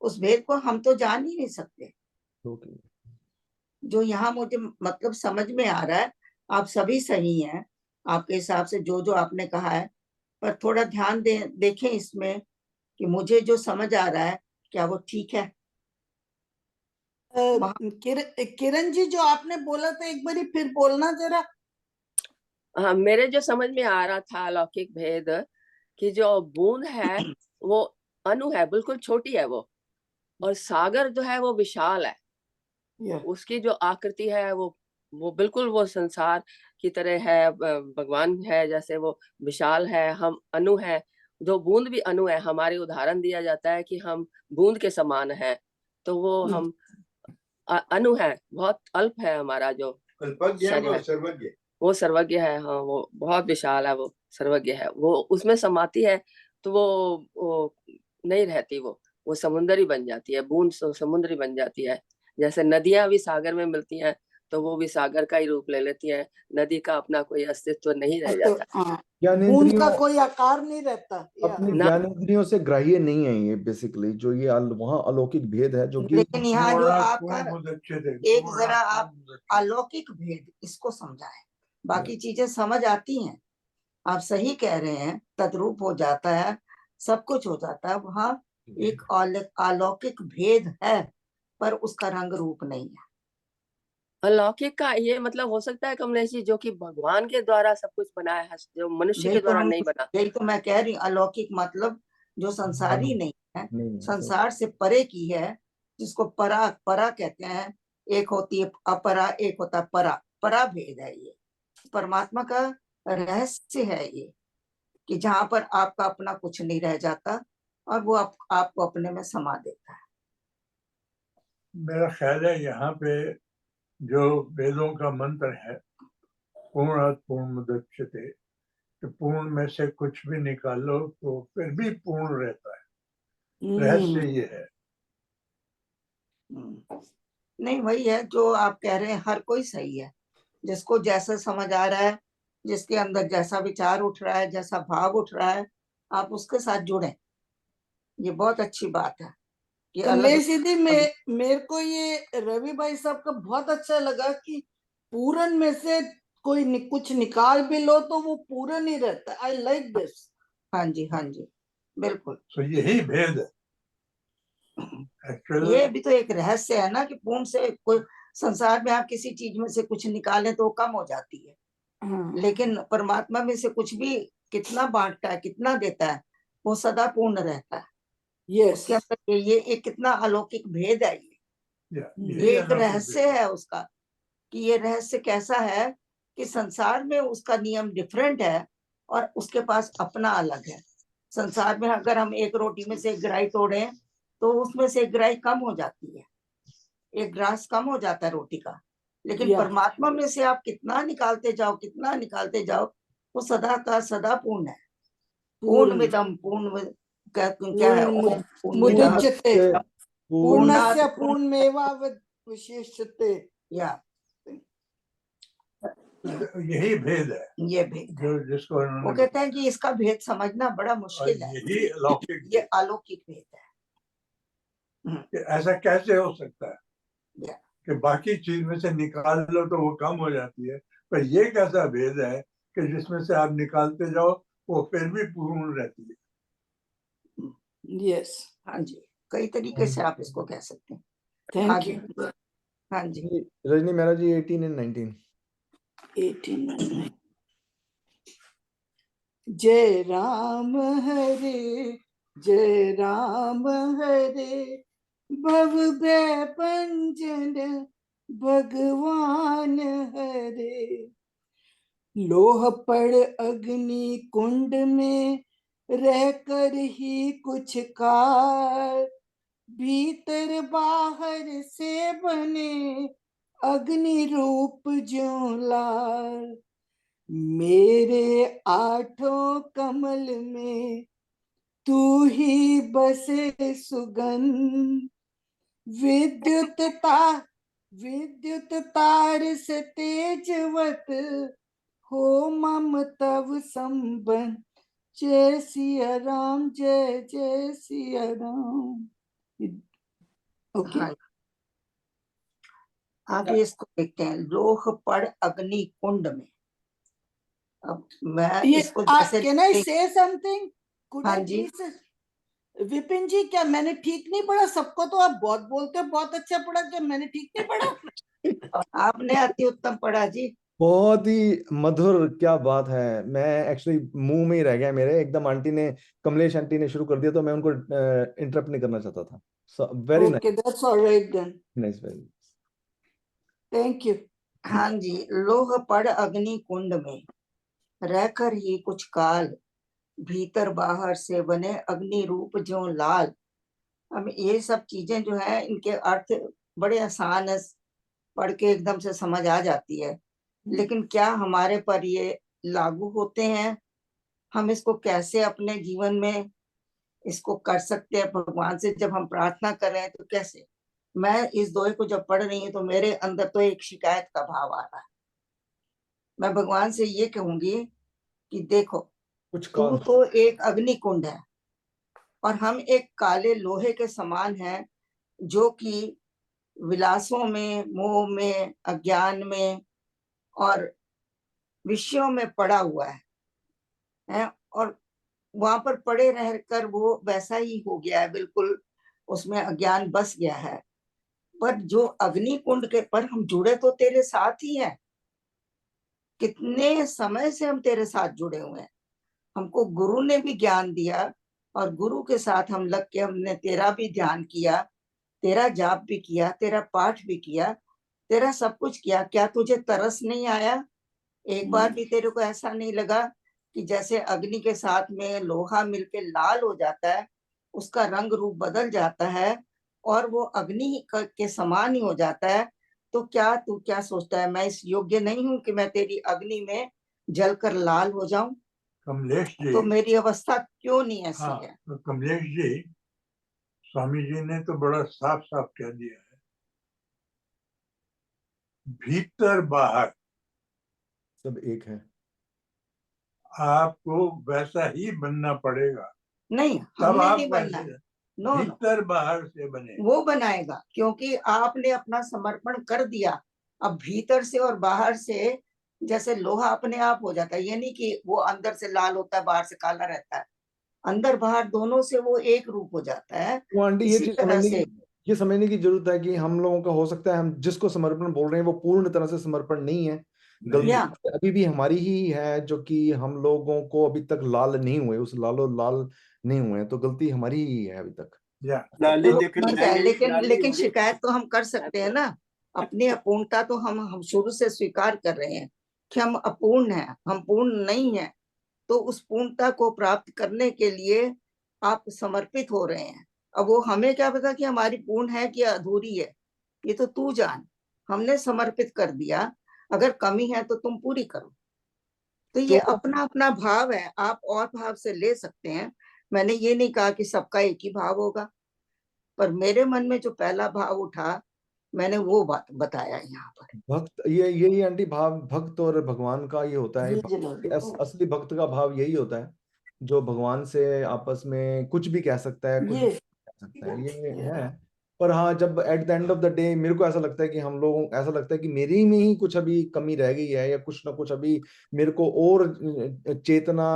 Speaker 1: उस भेद को हम तो जान ही नहीं सकते। जो यहाँ मुझे मतलब समझ में आ रहा है, आप सभी सही हैं आपके हिसाब से जो जो आपने कहा है, पर थोड़ा ध्यान देखें इसमें कि मुझे जो समझ आ रहा है क्या वो ठीक है।
Speaker 3: किरण जी, जो आपने बोला था एक बारी फिर बोलना जरा।
Speaker 8: हाँ, मेरे जो समझ में आ रहा था अलौकिक भेद, कि जो बूंद है वो अणु है, बिल्कुल छोटी है वो, और सागर जो है वो विशाल है। उसकी जो आकृति है वो बिल्कुल वो संसार की तरह है, भगवान है जैसे वो विशाल है, हम अणु है। जो बूंद भी अणु है, हमारे उदाहरण दिया जाता है कि हम बूंद के समान है, तो वो हम अणु है, बहुत अल्प है हमारा जो शरीर, वो सर्वज्ञ है। हाँ, वो बहुत विशाल है, वो सर्वज्ञ है, वो उसमें समाती है तो वो नहीं रहती, वो समुद्र ही बन जाती है, बूंद समुद्र ही बन जाती है। जैसे नदियां भी सागर में मिलती हैं तो वो भी सागर का ही रूप ले लेती हैं, नदी का अपना कोई अस्तित्व नहीं रह जाता।
Speaker 3: बूंद का कोई आकार नहीं रहता,
Speaker 2: अपनी ज्ञानेंद्रियों से ग्राह्य नहीं है ये बेसिकली, जो ये वहाँ अलौकिक भेद है जो कि।
Speaker 1: लेकिन यहाँ जो आपका एक जरा आप अलौकिक भेद इसको समझाएं, बाकी चीजें समझ आती हैं। आप सही कह रहे हैं, तद्रूप हो जाता है, सब कुछ हो जाता है। वहाँ एक अलौकिक भेद है, पर उसका रंग रूप नहीं है।
Speaker 8: अलौकिक का ये मतलब हो सकता है कमलेश जी, जो कि भगवान के द्वारा सब कुछ बनाया है, जो मनुष्य के द्वारा नहीं बना।
Speaker 1: यही तो मैं कह रही हूँ, अलौकिक मतलब जो संसारी नहीं है, संसार से परे की है, जिसको परा परा कहते हैं। एक होती है अपरा, एक होता है परा। परा भेद है ये, परमात्मा का रहस्य है ये, कि जहां पर आपका अपना कुछ नहीं रह जाता और वो आपको अपने में समा देता है।
Speaker 4: मेरा ख्याल है यहाँ पे जो वेदों का मंत्र है, पूर्णात् पूर्णमुदच्यते, कि पूर्ण में से कुछ भी निकालो तो फिर भी पूर्ण रहता है। रहस्य ये है।
Speaker 1: नहीं, वही है जो आप कह रहे हैं, हर कोई सही है, जिसको जैसा समझ आ रहा है, जिसके अंदर जैसा विचार उठ रहा है, जैसा भाव उठ रहा है, आप उसके साथ जुड़े। ये बहुत अच्छी बात है कि
Speaker 3: कमलेश दीदी, मेरे को ये रवि भाई साहब का बहुत अच्छा लगा कि पूरन में से कोई कुछ निकाल भी लो तो वो पूरन ही रहता है। I like this.
Speaker 1: हाँ जी, हाँ जी, बिल्कुल।
Speaker 4: तो यही भेद है।
Speaker 1: ये भी तो एक रहस्य है ना, कि पूर्ण से कोई संसार में आप किसी चीज में से कुछ निकालें तो वो कम हो जाती है, लेकिन परमात्मा में से कुछ भी कितना बांटता है, कितना देता है, वो सदा पूर्ण रहता है। उसके अंदर ये एक कितना अलौकिक भेद है। ये एक रहस्य है उसका, कि ये रहस्य कैसा है कि संसार में उसका नियम डिफरेंट है और उसके पास अपना अलग है। संसार में अगर हम एक रोटी में से एक ग्राही तोड़े तो उसमें से एक ग्राही कम हो जाती है, एक ग्रास कम हो जाता है रोटी का, लेकिन परमात्मा में से आप कितना निकालते जाओ, कितना निकालते जाओ, वो सदा का सदा पूर्ण है। पूर्णमिदं पूर्ण क्या है,
Speaker 3: मुदच्यते पूर्णस्य पूर्णमेवावशिष्यते।
Speaker 4: यही भेद है।
Speaker 1: ये भेद
Speaker 4: जो जिसको
Speaker 1: वो कहते हैं कि इसका भेद समझना बड़ा मुश्किल है।
Speaker 4: यही अलौकिक,
Speaker 1: ये अलौकिक भेद है।
Speaker 4: कि ऐसा कैसे हो सकता है कि बाकी चीज में से निकाल लो तो वो कम हो जाती है, पर ये कैसा भेद है कि जिसमें से आप निकालते जाओ वो फिर भी पूर्ण रहती है।
Speaker 3: यस,
Speaker 1: हाँ जी, कई तरीके से आप इसको कह सकते हैं।
Speaker 3: Thank you.
Speaker 1: हाँ जी,
Speaker 2: रजनी मेहरा जी 18 and 19।
Speaker 3: जय राम हरे, जय राम हरे, भव भय भंजन भगवान हरे। लोह पड़ अग्नि कुंड में रहकर ही कुछ काल, भीतर बाहर से बने अग्नि रूप ज्यों लाल। मेरे आठों कमल में तू ही बसे सुगंध, विद्युत तार से तेजवत हो मम तव संबंध। जय सिया राम, जय जय सिया राम। ओके,
Speaker 1: हाँ, आगे इसको देखते हैं। लोह पड़ अग्नि कुंड में। अब मैं
Speaker 3: ये
Speaker 1: इसको जैसे
Speaker 3: कैन आई से समथिंग? कुड
Speaker 1: हाँ
Speaker 3: आई
Speaker 1: जी।
Speaker 3: प्लीज? विपिन जी, क्या मैंने ठीक नहीं पढ़ा? सबको तो आप बहुत बोलते हो बहुत अच्छा पढ़ा, क्या मैंने ठीक नहीं पढ़ा?
Speaker 1: आपने अति उत्तम पढ़ा जी।
Speaker 2: बहुत ही मधुर, क्या बात है। मैं एक्चुअली मुंह में ही रह गया मेरे एकदम। आंटी ने, कमलेश आंटी ने शुरू कर दिया तो मैं उनको इंटरप्ट नहीं करना चाहता था। Very
Speaker 3: okay, that's alright then,
Speaker 2: nice, very.
Speaker 3: Thank you.
Speaker 1: हाँ जी। लोह पड़ अग्नि कुंड में रहकर ही कुछ काल, भीतर बाहर से बने अग्नि रूप ज्यों लाल। अब ये सब चीजें जो है इनके अर्थ बड़े आसान है, पढ़ के एकदम से समझ आ जाती है, लेकिन क्या हमारे पर ये लागू होते हैं? हम इसको कैसे अपने जीवन में इसको कर सकते हैं? भगवान से जब हम प्रार्थना कर रहे हैं तो कैसे? मैं इस दोहे को जब पढ़ रही हूँ तो मेरे अंदर तो एक शिकायत का भाव आ रहा है। मैं भगवान से ये कहूंगी कि देखो,
Speaker 2: कुछ
Speaker 1: तू
Speaker 2: काल
Speaker 1: तो एक अग्नि कुंड है और हम एक काले लोहे के समान हैं, जो कि विलासों में, मोह में, अज्ञान में और विषयों में पड़ा हुआ है। और वहां पर पड़े रहकर वो वैसा ही हो गया है, बिल्कुल उसमें अज्ञान बस गया है। पर जो अग्नि कुंड के पर हम जुड़े तो तेरे साथ ही हैं। कितने समय से हम तेरे साथ जुड़े हुए हैं। हमको गुरु ने भी ज्ञान दिया और गुरु के साथ हम लग के हमने तेरा भी ध्यान किया, तेरा जाप भी किया, तेरा पाठ भी किया, तेरा सब कुछ किया। क्या तुझे तरस नहीं आया? एक बार भी तेरे को ऐसा नहीं लगा कि जैसे अग्नि के साथ में लोहा मिलके लाल हो जाता है, उसका रंग रूप बदल जाता है और वो अग्नि के समान ही हो जाता है? तो क्या तू क्या सोचता है, मैं इस योग्य नहीं हूं कि मैं तेरी अग्नि में जलकर लाल हो जाऊं?
Speaker 4: कमलेश जी,
Speaker 1: तो मेरी अवस्था क्यों नहीं ऐसी
Speaker 4: हाँ,
Speaker 1: है?
Speaker 4: तो कमलेश जी, स्वामी जी ने तो बड़ा साफ साफ कह दिया है, भीतर बाहर
Speaker 2: सब एक है।
Speaker 4: आपको वैसा ही बनना पड़ेगा,
Speaker 1: नहीं,
Speaker 4: तब
Speaker 1: हमने
Speaker 4: आप
Speaker 1: नहीं बनना।
Speaker 4: वैसे
Speaker 1: नो नो,
Speaker 4: भीतर बाहर से बने।
Speaker 1: वो बनाएगा क्योंकि आपने अपना समर्पण कर दिया। अब भीतर से और बाहर से जैसे लोहा अपने आप हो जाता है, ये नहीं कि वो अंदर से लाल होता है बाहर से काला रहता है। अंदर बाहर दोनों से वो एक रूप हो जाता है।
Speaker 2: वो आंटी,
Speaker 1: इसी तरह से
Speaker 2: ये समझने की जरूरत है कि हम लोगों का हो सकता है हम जिसको समर्पण बोल रहे हैं वो पूर्ण तरह से समर्पण नहीं है। गलती
Speaker 1: या
Speaker 2: अभी भी हमारी ही है, जो कि हम लोगों को अभी तक लाल नहीं हुए, उस लालो लाल नहीं हुए हैं, तो गलती हमारी ही है अभी तक।
Speaker 4: या
Speaker 5: लाली
Speaker 1: तो
Speaker 5: दिखने
Speaker 1: ठीक है,
Speaker 5: लगी,
Speaker 1: लेकिन
Speaker 5: लाली
Speaker 1: लेकिन
Speaker 5: होगी।
Speaker 1: शिकायत तो हम कर सकते हैं ना। अपनी अपूर्णता तो हम शुरू से स्वीकार कर रहे हैं कि हम अपूर्ण हैं, हम पूर्ण नहीं हैं। तो उस पूर्णता को प्राप्त करने के लिए आप समर्पित हो रहे हैं। अब वो हमें क्या पता कि हमारी पूर्ण है कि अधूरी है? ये तो तू जान। हमने समर्पित कर दिया, अगर कमी है तो तुम पूरी करो। तो ये
Speaker 2: तो
Speaker 1: अपना अपना भाव है, आप और भाव से ले सकते हैं। मैंने ये नहीं कहा कि सबका एक ही भाव होगा, पर मेरे मन में जो पहला भाव उठा, मैंने वो बात बताया यहाँ पर।
Speaker 2: भक्त, ये यही आंटी भाव, भक्त और भगवान का ये होता है।
Speaker 3: जी जनाब।
Speaker 2: असली भक्त का भाव यही होता है, जो भगवान से आपस में कुछ भी कह सकता है, कुछ भी
Speaker 3: ये
Speaker 2: कह सकता है, ये है। पर हाँ, जब at the end of the day मेरे को ऐसा लगता है कि हम लोगों, ऐसा लगता है कि मेरी में ही कुछ अभी कमी रह गई है, या कुछ ना कुछ अभी मेरे को और चेतना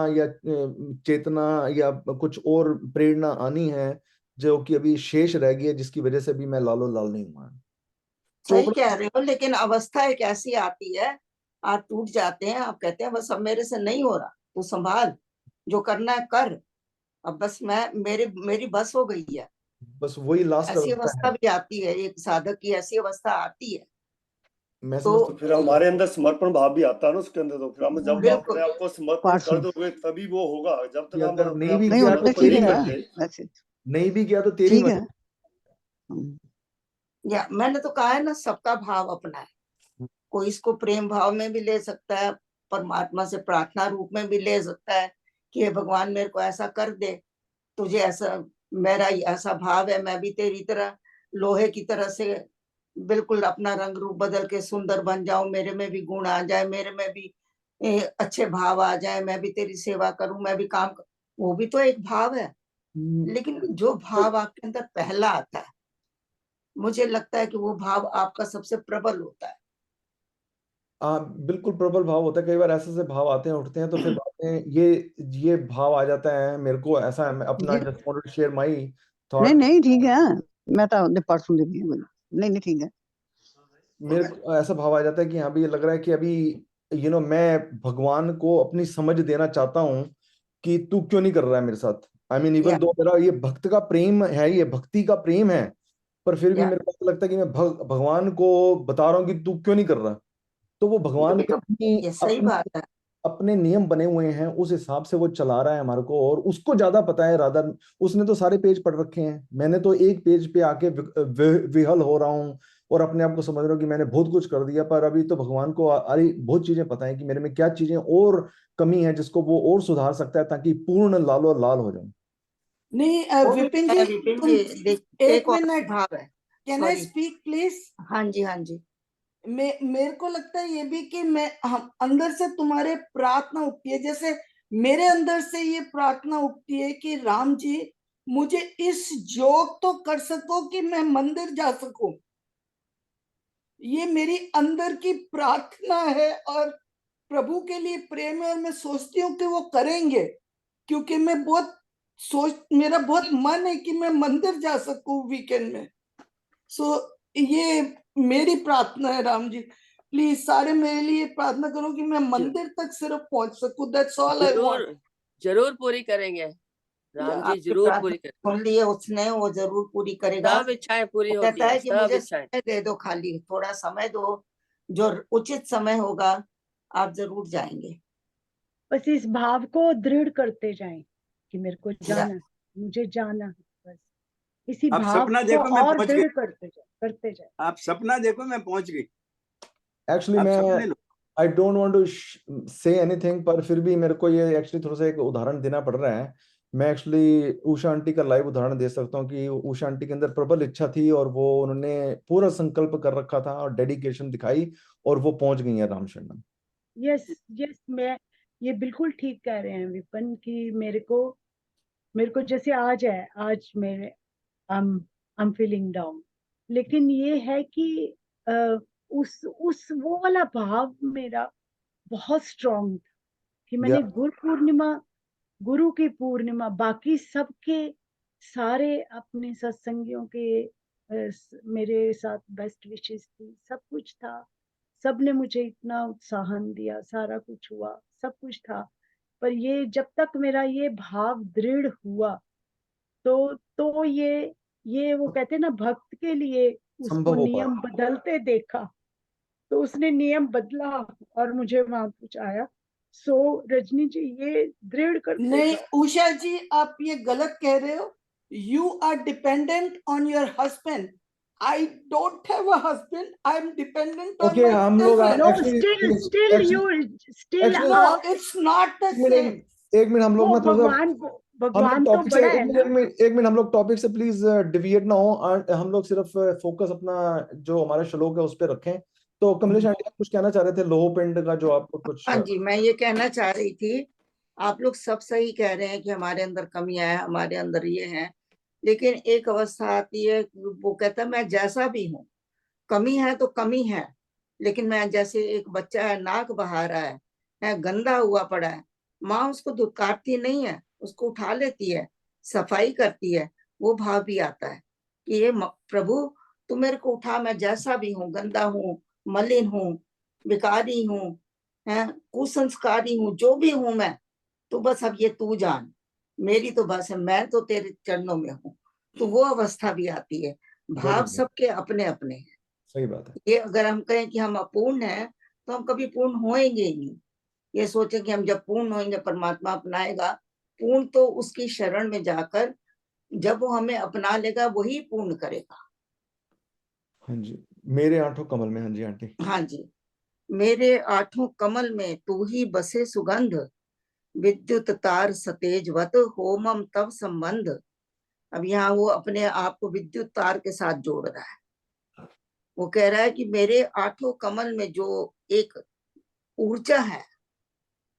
Speaker 2: या कुछ और प्रेरणा आनी है, जो कि अभी शेष रह गई है, जिसकी वजह से भी मैं लालो लाल नहीं हुआ।
Speaker 1: सही
Speaker 2: चोपड़ा,
Speaker 1: कह रहे हो, लेकिन अवस्था एक ऐसी आती है, आप टूट जाते हैं, आप कहते हैं बस अब मेरे से नहीं हो रहा, तू संभाल, जो करना है कर। अब बस मेरी बस हो गई है।
Speaker 2: बस वही लास्ट
Speaker 1: ऐसी
Speaker 2: अवस्था है।
Speaker 1: अवस्था भी आती है, एक साधक की ऐसी अवस्था आती है।
Speaker 2: मैं
Speaker 1: तो
Speaker 2: समझता
Speaker 9: फिर हमारे अंदर समर्पण भाव भी आता है ना उसके अंदर। तो फिर हम जब आप
Speaker 1: बिल्कुल
Speaker 9: अपने आप को समर्पण कर
Speaker 10: पार्सल
Speaker 9: दोगे तभी वो होगा। जब
Speaker 2: कि
Speaker 9: तक हम
Speaker 2: अगर
Speaker 9: अपने
Speaker 2: नहीं
Speaker 9: आप
Speaker 2: भी
Speaker 9: को
Speaker 10: नहीं,
Speaker 2: किया
Speaker 10: वो
Speaker 2: तो
Speaker 10: तो
Speaker 9: समर्पण
Speaker 10: ठीक
Speaker 2: तेरी
Speaker 9: नहीं
Speaker 10: है।
Speaker 2: मर्जी,
Speaker 9: करते,
Speaker 10: वैसे
Speaker 2: नहीं भी किया तो तेरी
Speaker 10: ठीक
Speaker 2: मर्जी।
Speaker 10: है। हम्म,
Speaker 1: या मैंने तो कहा है ना, सबका भाव अपना है। कोई इसको प्रेम भाव में भी ले सकता है, परमात्मा से प्रार्थना रूप में भी ले सकता है कि हे भगवान मेरे को ऐसा कर दे, तुझे ऐसा, मेरा ऐसा भाव है, मैं भी तेरी तरह लोहे की तरह से बिल्कुल अपना रंग रूप बदल के सुंदर बन जाऊं, मेरे में भी गुण आ जाए, मेरे में भी अच्छे भाव आ जाए, मैं भी तेरी सेवा करूं, मैं भी काम कर... वो भी तो एक भाव है। लेकिन जो भाव आपके अंदर पहला आता है, मुझे लगता है कि वो भाव आपका सबसे प्रबल होता है।
Speaker 2: बिल्कुल प्रबल भाव होता है। कई बार ऐसे ऐसे भाव आते हैं, उठते हैं, तो फिर बाद में ये भाव आ जाता है मेरे को ऐसा है। मैं अपना
Speaker 10: ये
Speaker 2: just wanted to share my
Speaker 10: नहीं
Speaker 2: थॉट।
Speaker 10: नहीं ठीक है। मैं तो अपने परसों दी नहीं नहीं ठीक है।
Speaker 2: मेरे को ऐसा भाव आ जाता है कि हाँ भी ये लग रहा है कि अभी मैं भगवान को अपनी समझ देना चाहता हूँ कि तू क्यों नहीं कर रहा है मेरे साथ। आई मीन
Speaker 1: या
Speaker 2: इवन दो मेरा ये भक्त का प्रेम है, ये भक्ति का प्रेम है, पर फिर भी
Speaker 1: या
Speaker 2: मेरे को ऐसा लगता है कि मैं भगवान को बता रहा हूँ कि तू क्यों नहीं कर रहा। तो वो
Speaker 1: ये
Speaker 2: भगवान
Speaker 1: भी
Speaker 2: के
Speaker 1: तो, ये सही
Speaker 2: अपनी
Speaker 1: बात है।
Speaker 2: अपने नियम बने हुए हैं, उस हिसाब से वो चला रहा है हमारे को, और उसको ज्यादा पता है राधा। उसने तो सारे पेज पढ़ रखे हैं, मैंने तो एक पेज पे आके विहल हो रहा हूँ और अपने आप को समझ रहा हूँ कि मैंने बहुत कुछ कर दिया। पर अभी तो भगवान को अरे बहुत चीजें पता है कि मेरे में क्या चीजें और कमी है, जिसको वो और सुधार सकता है ताकि पूर्ण लालो लाल हो जाऊं।
Speaker 3: नहीं
Speaker 1: वो भी
Speaker 3: विपिन
Speaker 1: है
Speaker 3: जी,
Speaker 1: विपिन
Speaker 3: तुम
Speaker 1: जी, देख,
Speaker 3: एक
Speaker 1: एक और
Speaker 3: मिनट,
Speaker 1: भाव है।
Speaker 3: Can I
Speaker 1: sorry,
Speaker 3: speak please?
Speaker 1: हाँ जी, हाँ जी।
Speaker 3: मेरे को लगता है ये भी कि मैं हम अंदर से तुम्हारे प्रार्थना उठती है, जैसे मेरे अंदर से ये प्रार्थना उठती है कि राम जी मुझे इस जोग तो कर सको कि मैं मंदिर जा सकूं। ये मेरी अंदर की प्रार्थना है और प्रभु के लिए प्रेम है, और मैं सोचती हूँ कि वो करेंगे, क्योंकि मैं बहुत मेरा बहुत मन है कि मैं मंदिर जा सकूं वीकेंड में। सो ये मेरी प्रार्थना है, राम जी प्लीज सारे मेरे लिए प्रार्थना करो कि मैं मंदिर तक सिर्फ पहुंच सकूं। That's all I want.
Speaker 8: जरूर जरूर पूरी करेंगे राम जी,
Speaker 1: आपकी
Speaker 8: जरूर
Speaker 1: प्रार्थना
Speaker 8: पूरी करेंगे।
Speaker 1: सुन ली है उसने, वो जरूर पूरी करेगा।
Speaker 8: सब इच्छाएं पूरी
Speaker 1: वो
Speaker 8: होती
Speaker 1: कहता
Speaker 8: है,
Speaker 1: है कि
Speaker 8: सब
Speaker 1: मुझे
Speaker 8: इच्छाएं।
Speaker 1: समय दे दो, खाली थोड़ा समय दो, जो उचित समय होगा आप जरूर जाएंगे।
Speaker 6: बस इस भाव को दृढ़ करते जाएं कि मेरे को
Speaker 1: या
Speaker 6: जाना है, मुझे जाना है। बस इसी
Speaker 5: आप
Speaker 6: भाव
Speaker 5: सपना
Speaker 6: को
Speaker 5: देखो मैं
Speaker 6: और
Speaker 5: पहुंच
Speaker 6: दृढ़
Speaker 5: गई।
Speaker 6: करते जाए।
Speaker 5: आप सपना देखो मैं पहुंच गई।
Speaker 2: एक्चुअली
Speaker 5: आप
Speaker 2: मैं
Speaker 5: सपने लो।
Speaker 2: I don't want to say anything, पर फिर भी मेरे को ये एक्चुअली थोड़ा सा एक उदाहरण देना पड़ रहा है। मैं एक्चुअली उषा आंटी का लाइव उदाहरण दे सकता हूँ कि उषा आंटी के अंदर प्रबल इच्छा थी और वो उन्होंने पूरा संकल्प कर रखा था और डेडिकेशन दिखाई और वो पहुंच गई है रामशरणम।
Speaker 6: यस यस, मैं ये बिल्कुल ठीक कह रहे हैं विपिन कि मेरे को जैसे आज मेरे आई एम फीलिंग डाउन, लेकिन ये है कि अ, उस वो वाला भाव मेरा बहुत स्ट्रांग था कि
Speaker 2: या
Speaker 6: मैंने गुरु की पूर्णिमा, बाकी सबके सारे अपने सत्संगियों के मेरे साथ बेस्ट विशेस थी, सब कुछ था, सबने मुझे इतना उत्साहन दिया, सारा कुछ हुआ, सब कुछ था। पर ये जब तक मेरा ये भाव दृढ़ हुआ तो ये वो कहते हैं ना, भक्त के लिए उसको
Speaker 2: संभव हो
Speaker 6: नियम
Speaker 2: पाया।
Speaker 6: बदलते देखा, तो उसने नियम बदला और मुझे वहां कुछ आया। सो रजनी जी, ये दृढ़ करते
Speaker 3: नहीं
Speaker 6: जाओ।
Speaker 3: उषा जी, आप ये गलत कह रहे हो। You are dependent on your husband. I don't have a husband, I am dependent on
Speaker 2: okay,
Speaker 3: my
Speaker 2: हम लोग
Speaker 3: children.
Speaker 6: No,
Speaker 2: actually
Speaker 6: still you, still
Speaker 2: actually
Speaker 3: no,
Speaker 6: आप,
Speaker 3: इट्स नॉट द सेम।
Speaker 2: एक मिनट हम लोग
Speaker 6: वो
Speaker 2: ना थोड़ा सा हम लोग
Speaker 6: भगवान तो
Speaker 2: टॉपिक से
Speaker 6: बड़ा है ना।
Speaker 2: एक मिनट हम लोग टॉपिक से प्लीज डिविएट ना हो और हम लोग सिर्फ फोकस अपना जो हमारा श्लोक है उस पर रखें। तो कमलेश आंटी आप कुछ कहना चाह रहे थे लोह पिंड का, जो आपको कुछ।
Speaker 1: हाँ जी, मैं ये कहना चाह रही थी, आप लोग सब सही कह रहे हैं कि हमारे अंदर कमियां हैं, हमारे अंदर ये हैं, लेकिन एक अवस्था आती है, वो कहता है मैं जैसा भी हूँ, कमी है तो कमी है, लेकिन मैं जैसे एक बच्चा है, नाक बहा रहा है, गंदा हुआ पड़ा है, माँ उसको धुतकारती नहीं है, उसको उठा लेती है, सफाई करती है। वो भाव भी आता है कि ये प्रभु तू मेरे को उठा, मैं जैसा भी हूँ, गंदा हूँ, मलिन हूँ, विकारी हूँ, है कुसंस्कारी हूँ, जो भी हूँ मैं, तो बस अब ये तू जान, मेरी तो बस है, मैं तो तेरे चरणों में हूँ। तो वो अवस्था भी आती है।
Speaker 2: वेरी
Speaker 1: भाव
Speaker 2: गुड,
Speaker 1: सबके अपने अपने हैं।
Speaker 2: सही बात है।
Speaker 1: ये अगर हम कहें कि हम अपूर्ण हैं तो हम कभी पूर्ण होएंगे ही नहीं। ये सोचें कि हम जब पूर्ण होंगे परमात्मा अपनाएगा, पूर्ण तो उसकी शरण में जाकर जब वो हमें अपना लेगा वही पूर्ण करेगा।
Speaker 2: हाँ जी, मेरे आठों कमल में, हाँ जी आंटी।
Speaker 1: हाँ जी, मेरे आठों कमल में तू ही बसे सुगंध, विद्युत तार सतेजवत होमम तव संबंध। अब यहाँ वो अपने आप को विद्युत तार के साथ जोड़ रहा है। वो कह रहा है कि मेरे आठों कमल में जो एक ऊर्जा है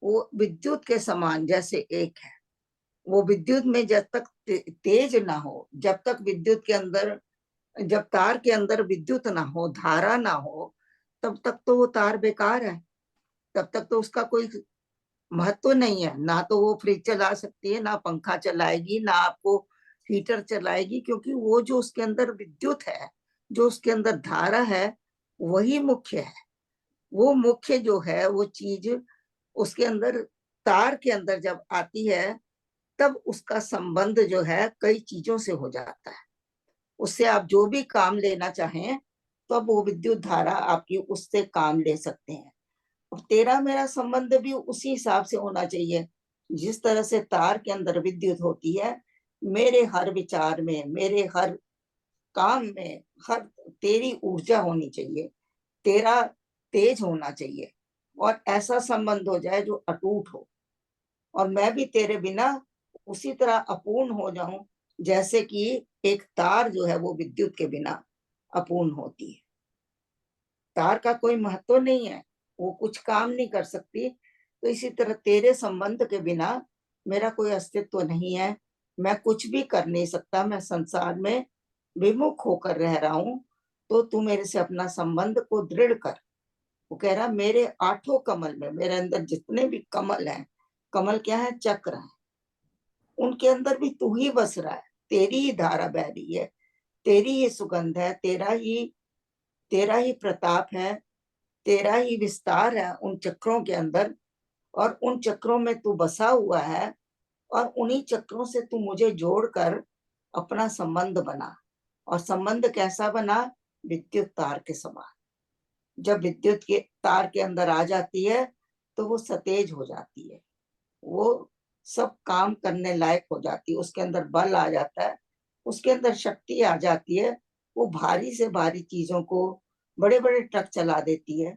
Speaker 1: वो विद्युत के समान जैसे एक है। वो विद्युत में जब तक तेज ना हो, जब तक विद्युत के अंदर, जब तार के अंदर विद्युत ना हो, धारा ना हो, तब तक तो वो तार बेकार है। तब तक तो उसका कोई महत्व नहीं है। ना तो वो फ्रिज चला सकती है, ना पंखा चलाएगी, ना आपको हीटर चलाएगी, क्योंकि वो जो उसके अंदर विद्युत है, जो उसके अंदर धारा है, वही मुख्य है। वो मुख्य जो है वो चीज उसके अंदर, तार के अंदर जब आती है तब उसका संबंध जो है कई चीजों से हो जाता है। उससे आप जो भी काम लेना चाहें तो अब वो विद्युत धारा आपकी उससे काम ले सकते हैं। और तेरा मेरा संबंध भी उसी हिसाब से होना चाहिए। जिस तरह से तार के अंदर विद्युत होती है, मेरे हर विचार में, मेरे हर काम में, हर तेरी ऊर्जा होनी चाहिए, तेरा तेज होना चाहिए, और ऐसा संबंध हो जाए जो अटूट हो। और मैं भी तेरे बिना उसी तरह अपूर्ण हो जाऊं जैसे कि एक तार जो है वो विद्युत के बिना अपूर्ण होती है। तार का कोई महत्व नहीं है, वो कुछ काम नहीं कर सकती। तो इसी तरह तेरे संबंध के बिना मेरा कोई अस्तित्व नहीं है। मैं कुछ भी कर नहीं सकता, मैं संसार में विमुख होकर रह रहा हूं। तो तू मेरे से अपना संबंध को दृढ़ कर। वो कह रहा मेरे आठों कमल में, मेरे अंदर जितने भी कमल हैं, कमल क्या है, चक्र है, उनके अंदर भी तू ही बस रहा है। तेरी ही धारा बह रही है, तेरी ही सुगंध है, तेरा ही प्रताप है, तेरा ही विस्तार है उन चक्रों के अंदर। और उन चक्रों में तू बसा हुआ है, और उन्हीं चक्रों से तू मुझे जोड़कर अपना संबंध बना। और संबंध कैसा बना, विद्युत तार के समान। जब विद्युत के तार के अंदर आ जाती है तो वो सतेज हो जाती है, वो सब काम करने लायक हो जाती है, उसके अंदर बल आ जाता है, उसके अंदर शक्ति आ जाती है। वो भारी से भारी चीजों को, बड़े बड़े ट्रक चला देती है।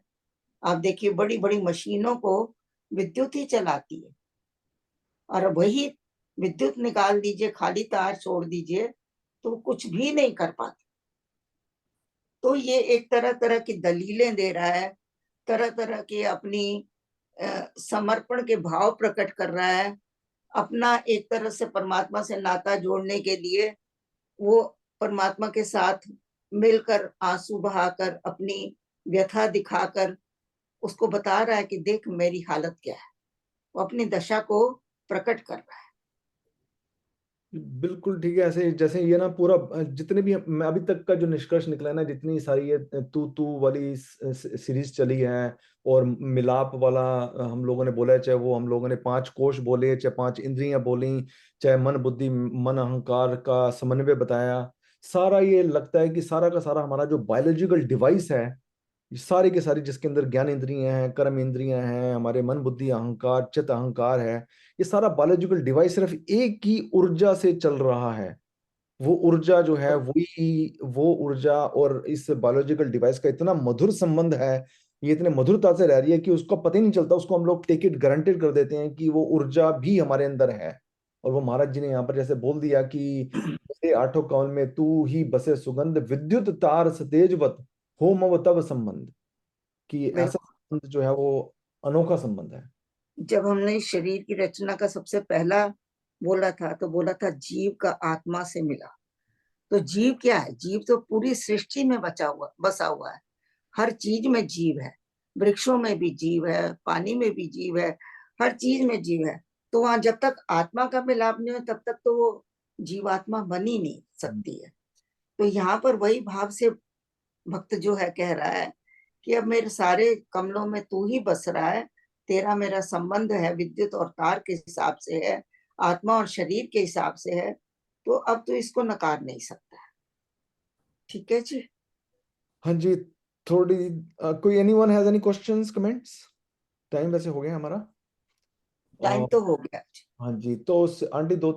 Speaker 1: आप देखिए बड़ी बड़ी मशीनों को विद्युत ही चलाती है। और वही विद्युत निकाल दीजिए, खाली तार छोड़ दीजिए, तो कुछ भी नहीं कर पाती। तो ये एक तरह तरह की दलीलें दे रहा है, तरह तरह की अपनी समर्पण के भाव प्रकट कर रहा है। अपना एक तरह से परमात्मा से नाता जोड़ने के लिए वो परमात्मा के साथ मिलकर, आंसू बहाकर, अपनी व्यथा दिखाकर उसको बता रहा है कि देख मेरी हालत क्या है। वो अपनी दशा को प्रकट कर रहा है।
Speaker 2: बिल्कुल ठीक है। ऐसे जैसे ये ना पूरा जितने भी मैं अभी तक का जो निष्कर्ष निकला है ना, जितनी सारी ये तू वाली सीरीज चली है, और मिलाप वाला हम लोगों ने बोला है, चाहे वो हम लोगों ने 5 कोश बोले, चाहे 5 इंद्रियां बोली, चाहे मन बुद्धि मन अहंकार का समन्वय बताया, सारा ये लगता है कि सारा का सारा हमारा जो बायोलॉजिकल डिवाइस है, ये सारी की सारी जिसके अंदर ज्ञान इंद्रियां हैं, कर्म इंद्रियां हैं, हमारे मन बुद्धि अहंकार चित्त अहंकार है, ये सारा बायोलॉजिकल डिवाइस सिर्फ एक ही ऊर्जा से चल रहा है। वो ऊर्जा जो है वही, वो ऊर्जा और इस बायोलॉजिकल डिवाइस का इतना मधुर संबंध है, ये इतने मधुरता से रह रही है कि उसको पता ही नहीं चलता। उसको हम लोग टेक इट गारंटेड कर देते हैं कि वो ऊर्जा भी हमारे अंदर है। और वो महाराज जी ने यहाँ पर जैसे बोल दिया कि तेरे आठों कमल में तू ही बसे सुगंध, विद्युत तार सतेजवत हो मव तव संबंध, कि ऐसा संबंध जो है वो अनोखा संबंध है।
Speaker 1: जब हमने शरीर की रचना का सबसे पहला बोला था तो बोला था जीव का आत्मा से मिला। तो जीव क्या है, जीव तो पूरी सृष्टि में बसा हुआ है। हर चीज में जीव है, वृक्षों में भी जीव है, पानी में भी जीव है, हर चीज में जीव है। तो वहां जब तक आत्मा का मिलाप नहीं हो तब तक तो वो जीवात्मा बन ही नहीं सकती है। तो यहाँ पर वही भाव से भक्त जो है कह रहा है कि अब मेरे सारे कमलों में तू ही बस रहा है, तेरा मेरा संबंध है विद्युत और तार के हिसाब से है, आत्मा और शरीर के हिसाब से है। तो अब तो इसको नकार नहीं सकता। ठीक है जी।
Speaker 2: हाँ जी, थोड़ी कोई anyone has any questions comments? Time वैसे हो गया हमारा।
Speaker 1: टाइम तो हो गया।
Speaker 2: हाँ जी, तो आंटी दो